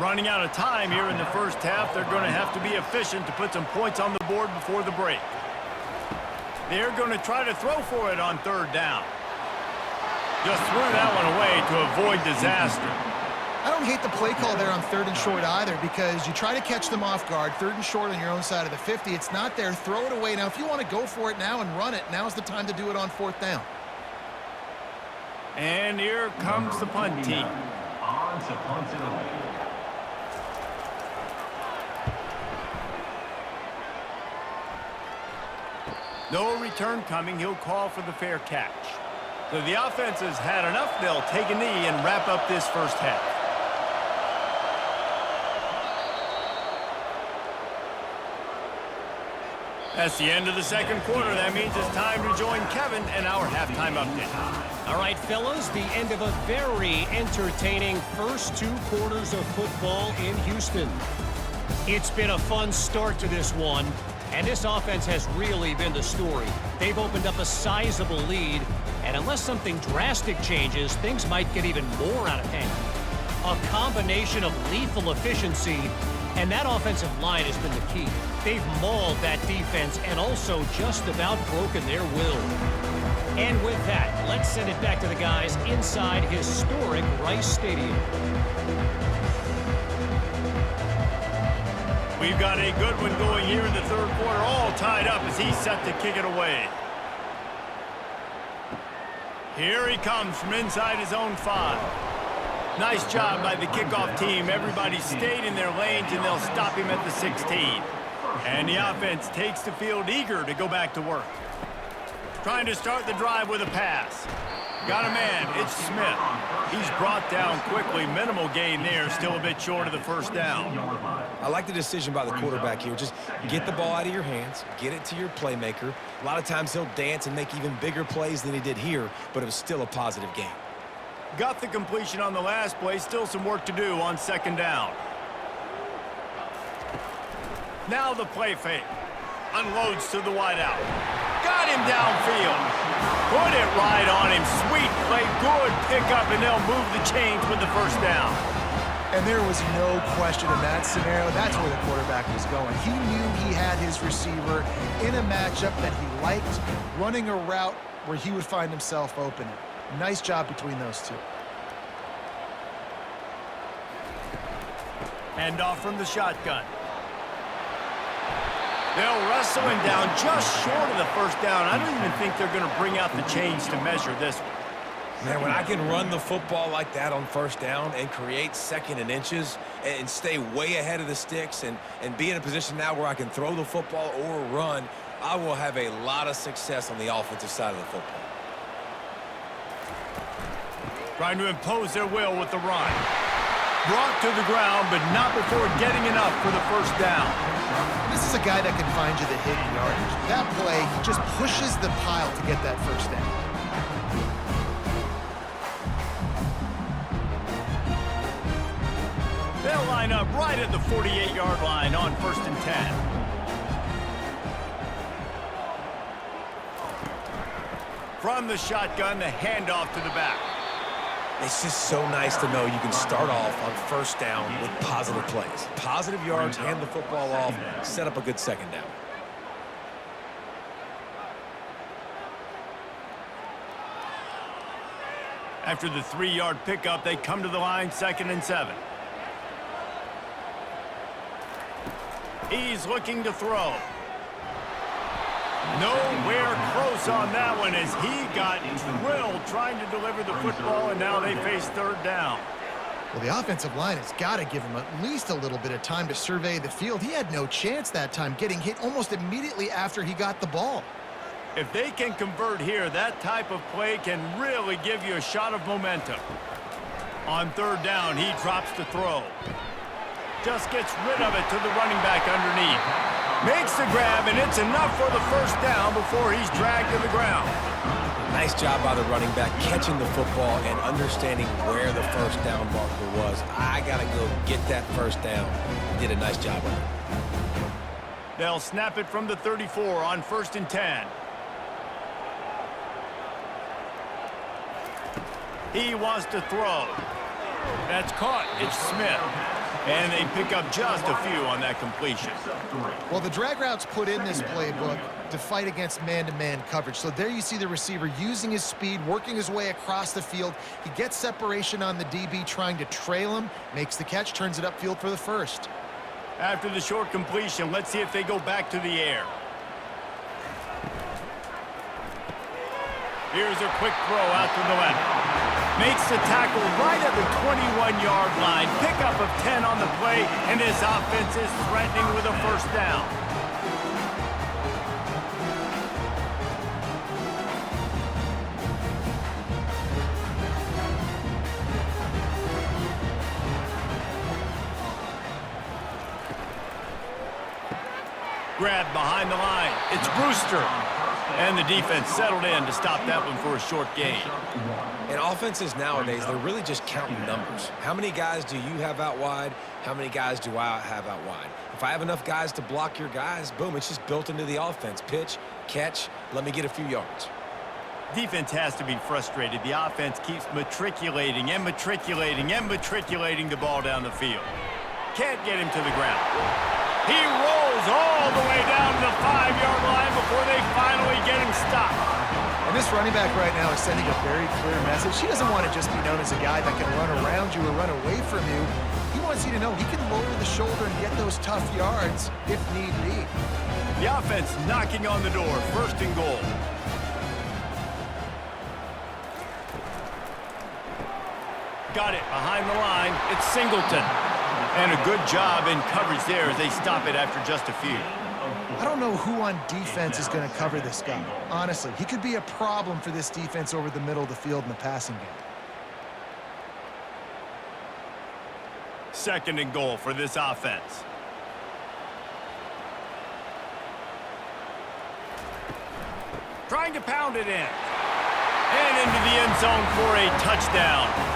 Running out of time here in the first half, they're going to have to be efficient to put some points on the board before the break. They're going to try to throw for it on third down. Just threw that one away to avoid disaster. I don't hate the play call there on 3rd and short either, because you try to catch them off guard. 3rd and short on your own side of the 50. It's not there. Throw it away. Now, if you want to go for it now and run it, now's the time to do it on 4th down. And here comes the punt team. On to punt it away. No return coming. He'll call for the fair catch. So the offense has had enough. They'll take a knee and wrap up this first half. That's the end of the second quarter. That means it's time to join Kevin and our halftime update. All right, fellas, the end of a very entertaining first 2 quarters of football in Houston. It's been a fun start to this one, and this offense has really been the story. They've opened up a sizable lead, and unless something drastic changes, things might get even more out of hand. A combination of lethal efficiency, and that offensive line has been the key. They've mauled that defense and also just about broken their will. And with that, let's send it back to the guys inside historic Rice Stadium. We've got a good one going here in the third quarter, all tied up as he's set to kick it away. Here he comes from inside his own 5. Nice job by the kickoff team. Everybody stayed in their lanes, and they'll stop him at the 16. And the offense takes the field eager to go back to work. Trying to start the drive with a pass. Got a man. It's Smith. He's brought down quickly. Minimal gain there. Still a bit short of the first down. I like the decision by the quarterback here. Just get the ball out of your hands, get it to your playmaker. A lot of times he'll dance and make even bigger plays than he did here, but it was still a positive game. Got the completion on the last play. Still some work to do on second down. Now the play fake. Unloads to the wideout. Got him downfield. Put it right on him. Sweet play. Good pickup, and they'll move the chains with the first down. And there was no question in that scenario. That's where the quarterback was going. He knew he had his receiver in a matchup that he liked, running a route where he would find himself open. Nice job between those two. Hand off from the shotgun. They'll wrestle him down just short of the first down. I don't even think they're going to bring out the chains to measure this one. Man, when I can run the football like that on first down and create second and inches and stay way ahead of the sticks and be in a position now where I can throw the football or run, I will have a lot of success on the offensive side of the football. Trying to impose their will with the run. Brought to the ground, but not before getting enough for the first down. This is a guy that can find you the hidden yardage. That play, he just pushes the pile to get that first down. They'll line up right at the 48-yard line on 1st and 10. From the shotgun, the handoff to the back. It's just so nice to know you can start off on first down with positive plays. Positive yards, hand the football off, set up a good second down. After the 3-yard pickup, they come to the line 2nd and 7. He's looking to throw. Nowhere close on that one as he got drilled trying to deliver the football, and now they face 3rd down. Well, the offensive line has got to give him at least a little bit of time to survey the field. He had no chance that time, getting hit almost immediately after he got the ball. If they can convert here, that type of play can really give you a shot of momentum. On 3rd down, he drops to throw. Just gets rid of it to the running back underneath. Makes the grab, and it's enough for the first down before he's dragged to the ground. Nice job by the running back catching the football and understanding where the first down marker was. I got to go get that first down. He did a nice job of it. They'll snap it from the 34 on 1st and 10. He wants to throw. That's caught. It's Smith. And they pick up just a few on that completion. Well, the drag routes put in this playbook to fight against man-to-man coverage. So there you see the receiver using his speed, working his way across the field. He gets separation on the DB trying to trail him, makes the catch, turns it upfield for the first. After the short completion, let's see if they go back to the air. Here's a quick throw out to the left. Makes the tackle right at the 21-yard line. Pickup of 10 on the play, and his offense is threatening with a first down. Grab behind the line. It's Brewster. And the defense settled in to stop that one for a short gain. And offenses nowadays, they're really just counting numbers. How many guys do you have out wide? How many guys do I have out wide? If I have enough guys to block your guys, boom, it's just built into the offense. Pitch, catch, let me get a few yards. Defense has to be frustrated. The offense keeps matriculating and matriculating and matriculating the ball down the field. Can't get him to the ground. He rolls all the way down to the 5-yard line before they finally get him stopped. And this running back right now is sending a very clear message. He doesn't want to just be known as a guy that can run around you or run away from you. He wants you to know he can lower the shoulder and get those tough yards if need be. The offense knocking on the door, 1st and goal. Got it behind the line. It's Singleton. And a good job in coverage there as they stop it after just a few. I don't know who on defense is going to cover this guy. Honestly, he could be a problem for this defense over the middle of the field in the passing game. 2nd and goal for this offense. Trying to pound it in. And into the end zone for a touchdown.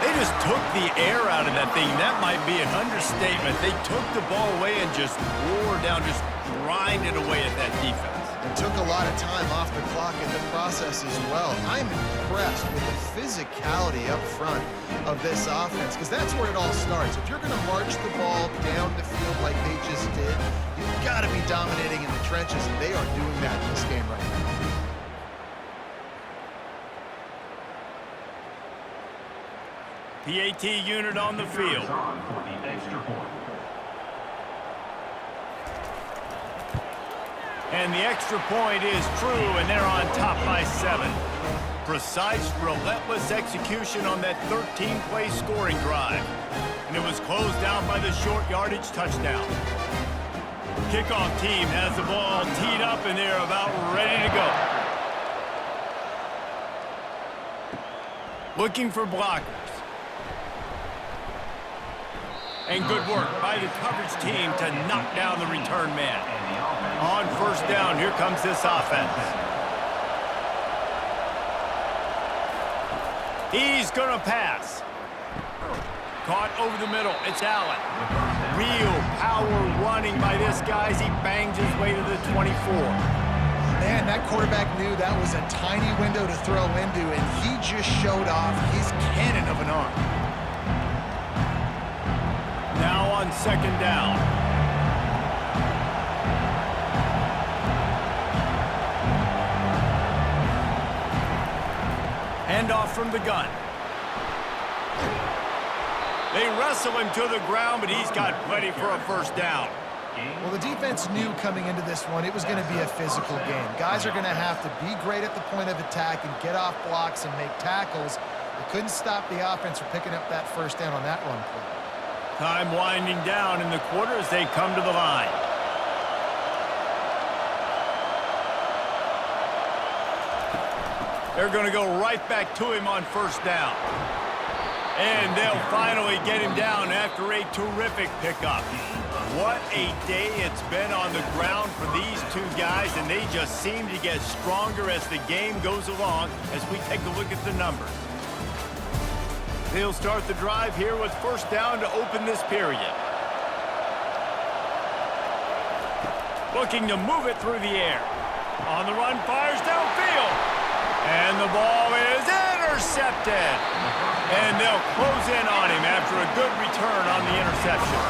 They just took the air out of that thing. That might be an understatement. They took the ball away and just wore down, just grinded away at that defense. And took a lot of time off the clock in the process as well. I'm impressed with the physicality up front of this offense because that's where it all starts. If you're going to march the ball down the field like they just did, you've got to be dominating in the trenches, and they are doing that in this game right now. PAT unit on the field. On for the extra point. And the extra point is true, and they're on top by 7. Precise, relentless execution on that 13-play scoring drive. And it was closed out by the short yardage touchdown. Kickoff team has the ball teed up, and they're about ready to go. Looking for blockers. And good work by the coverage team to knock down the return man. On first down, here comes this offense. He's going to pass. Caught over the middle. It's Allen. Real power running by this guy as he bangs his way to the 24. Man, that quarterback knew that was a tiny window to throw into, and he just showed off his cannon of an arm. Now on second down. Handoff from the gun. They wrestle him to the ground, but he's got plenty for a first down. Well, the defense knew coming into this one it was going to be a physical game. Guys are going to have to be great at the point of attack and get off blocks and make tackles. They couldn't stop the offense from picking up that first down on that run play. Time winding down in the quarter as they come to the line. They're going to go right back to him on first down. And they'll finally get him down after a terrific pickup. What a day it's been on the ground for these two guys, and they just seem to get stronger as the game goes along as we take a look at the numbers. They'll start the drive here with first down to open this period. Looking to move it through the air. On the run, fires downfield. And the ball is intercepted. And they'll close in on him after a good return on the interception.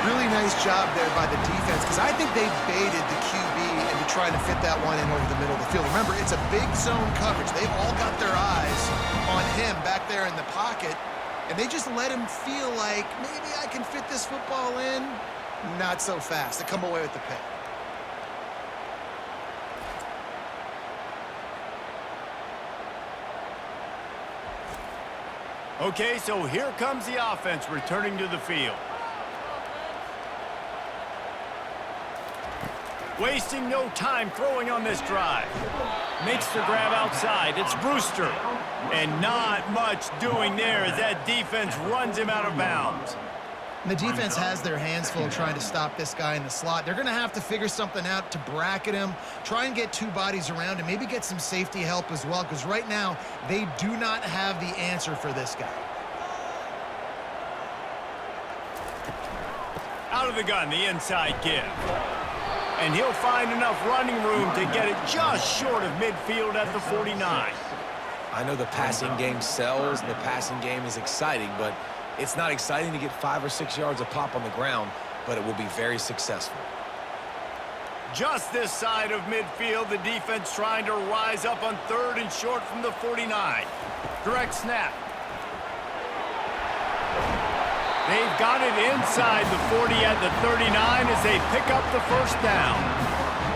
Really nice job there by the defense, because I think they baited the QB into trying to fit that one in over the middle of the field. Remember, it's a big zone coverage. They've all got their eyes on him back there in the pocket, and they just let him feel like, maybe I can fit this football in. Not so fast. They come away with the pick. Okay, so here comes the offense returning to the field. Wasting no time throwing on this drive. Makes the grab outside. It's Brewster. And not much doing there as that defense runs him out of bounds. And the defense has their hands full trying to stop this guy in the slot. They're going to have to figure something out to bracket him, try and get two bodies around him, maybe get some safety help as well, because right now they do not have the answer for this guy. Out of the gun, the inside give. And he'll find enough running room to get it just short of midfield at the 49. I know the passing game sells, and the passing game is exciting, but it's not exciting to get 5 or 6 yards a pop on the ground, but it will be very successful. Just this side of midfield, the defense trying to rise up on third and short from the 49. Direct snap. They've got it inside the 40 at the 39 as they pick up the first down.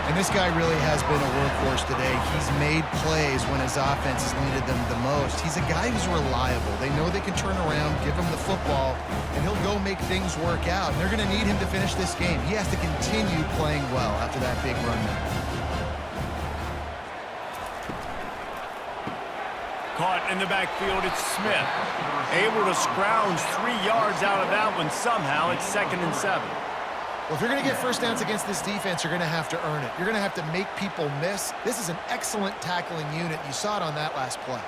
And this guy really has been a workhorse today. He's made plays when his offense has needed them the most. He's a guy who's reliable. They know they can turn around, give him the football, and he'll go make things work out. And they're going to need him to finish this game. He has to continue playing well after that big run there. Caught in the backfield, it's Smith. Able to scrounge 3 yards out of that one somehow. It's 2nd and 7. Well, if you're going to get first downs against this defense, you're going to have to earn it. You're going to have to make people miss. This is an excellent tackling unit. You saw it on that last play.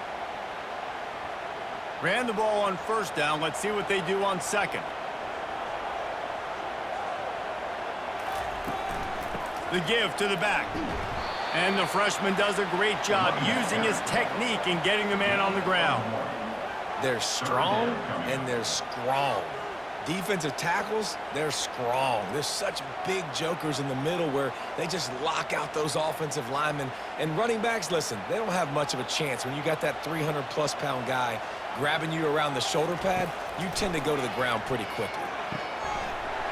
Ran the ball on first down. Let's see what they do on second. The give to the back. And the freshman does a great job using his technique and getting the man on the ground. They're strong, and they're strong. Defensive tackles, they're strong. There's such big jokers in the middle where they just lock out those offensive linemen. And running backs, listen, they don't have much of a chance. When you got that 300-plus pound guy grabbing you around the shoulder pad, you tend to go to the ground pretty quickly.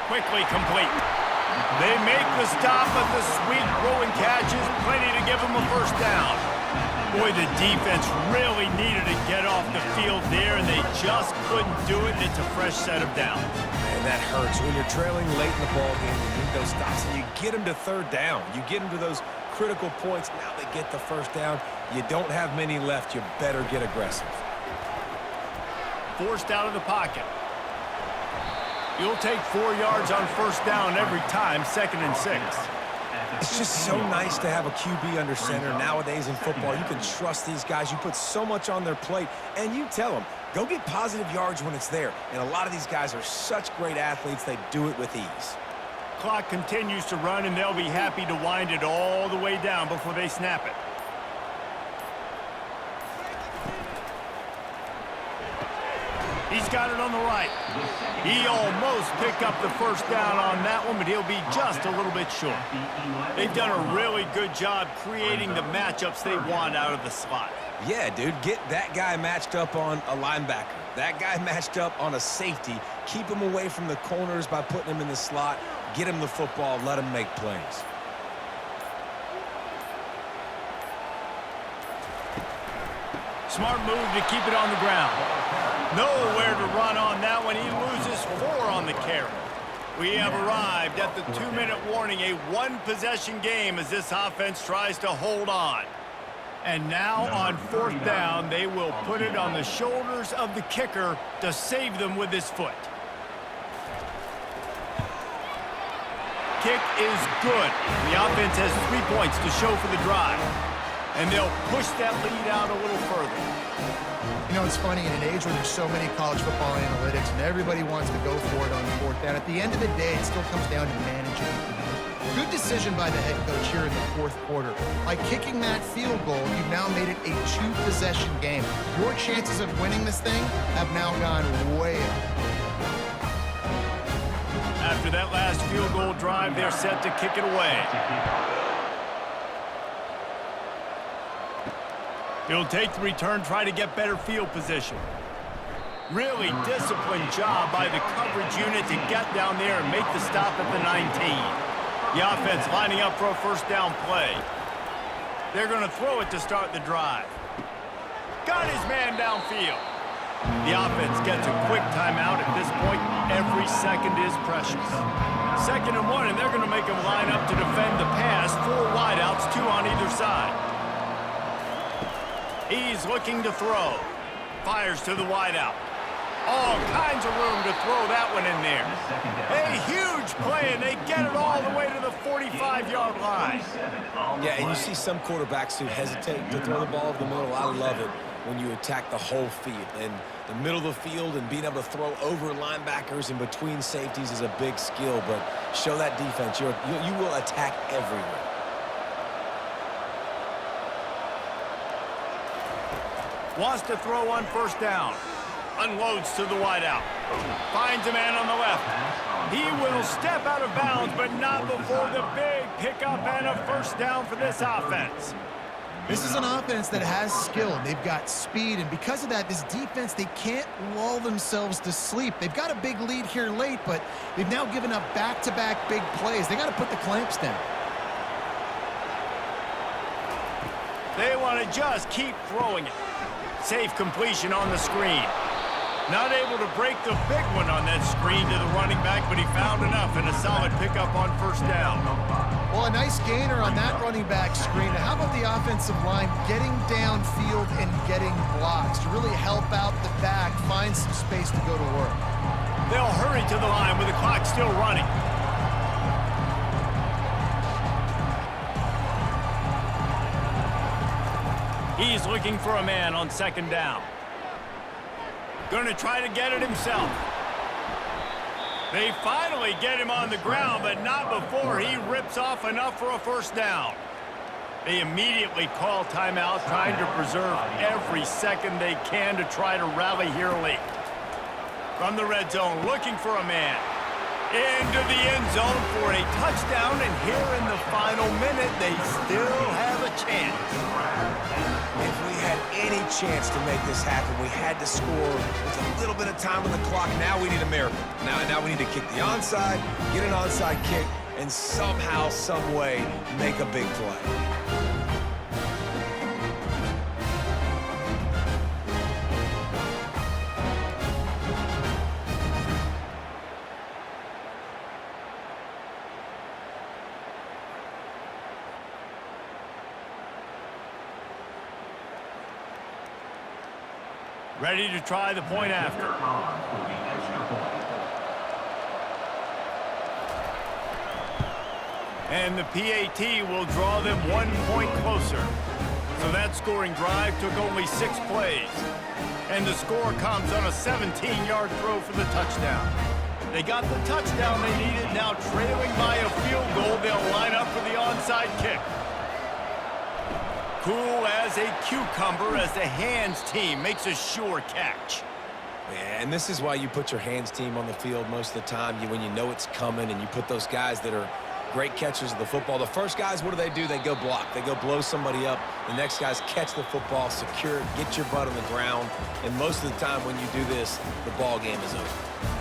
Quickly complete. They make the stop, but the sweet rolling catch is plenty to give them a first down. Boy, the defense really needed to get off the field there, and they just couldn't do it. It's a fresh set of downs. And that hurts. When you're trailing late in the ball game, you need those stops, and you get them to third down. You get them to those critical points. Now they get the first down. You don't have many left. You better get aggressive. Forced out of the pocket. You'll take 4 yards on first down every time, 2nd and 6. It's just so nice to have a QB under center. Nowadays in football, you can trust these guys. You put so much on their plate, and you tell them, go get positive yards when it's there. And a lot of these guys are such great athletes, they do it with ease. Clock continues to run, and they'll be happy to wind it all the way down before they snap it. He's got it on the right. He almost picked up the first down on that one, but he'll be just a little bit short. They've done a really good job creating the matchups they want out of the slot. Yeah, dude, get that guy matched up on a linebacker. That guy matched up on a safety. Keep him away from the corners by putting him in the slot. Get him the football. Let him make plays. Smart move to keep it on the ground. Nowhere to run on that one. He loses 4 on the carry. We have arrived at the 2-minute warning, a one-possession game as this offense tries to hold on. And now on 4th down, they will put it on the shoulders of the kicker to save them with his foot. Kick is good. The offense has 3 points to show for the drive. And they'll push that lead out a little further. You know, it's funny, in an age where there's so many college football analytics and everybody wants to go for it on 4th down, at the end of the day, it still comes down to managing. Good decision by the head coach here in the 4th quarter. By kicking that field goal, you've now made it a 2-possession game. Your chances of winning this thing have now gone way up. After that last field goal drive, they're set to kick it away. He'll take the return, try to get better field position. Really disciplined job by the coverage unit to get down there and make the stop at the 19. The offense lining up for a first down play. They're going to throw it to start the drive. Got his man downfield. The offense gets a quick timeout at this point. Every second is precious. 2nd and 1, and they're going to make him line up to defend the pass. 4 wideouts, 2 on either side. He's looking to throw. Fires to the wideout. All kinds of room to throw that one in there. A huge play, and they get it all the way to the 45-yard line. Yeah, and you see some quarterbacks who hesitate to throw the ball over the middle. I love it when you attack the whole field. And the middle of the field and being able to throw over linebackers and between safeties is a big skill, but show that defense. You will attack everywhere. Wants to throw on first down. Unloads to the wideout. Finds a man on the left. He will step out of bounds, but not before the big pickup and a first down for this offense. This is an offense that has skill. They've got speed, and because of that, this defense, they can't lull themselves to sleep. They've got a big lead here late, but they've now given up back-to-back big plays. They got to put the clamps down. They want to just keep throwing it. Safe completion on the screen. Not able to break the big one on that screen to the running back, but he found enough and a solid pickup on first down. Well, a nice gainer on that running back screen. How about the offensive line getting downfield and getting blocks to really help out the back, find some space to go to work? They'll hurry to the line with the clock still running. He's looking for a man on 2nd down. Going to try to get it himself. They finally get him on the ground, but not before he rips off enough for a first down. They immediately call timeout, trying to preserve every second they can to try to rally here late. From the red zone, looking for a man. Into the end zone for a touchdown, and here in the final minute, they still have a chance. If we had any chance to make this happen, we had to score with a little bit of time on the clock. Now we need a miracle. Now we need to kick the onside, get an onside kick, and somehow, some way, make a big play. Ready to try the point after. And the PAT will draw them 1 point closer. So that scoring drive took only 6 plays. And the score comes on a 17-yard throw for the touchdown. They got the touchdown they needed. Now trailing by a field goal, they'll line up for the onside kick. Cool as a cucumber as the hands team makes a sure catch. Yeah, and this is why you put your hands team on the field most of the time. When you know it's coming, and you put those guys that are great catchers of the football. The first guys, what do? They go block. They go blow somebody up. The next guys catch the football, secure it, get your butt on the ground. And most of the time when you do this, the ball game is over.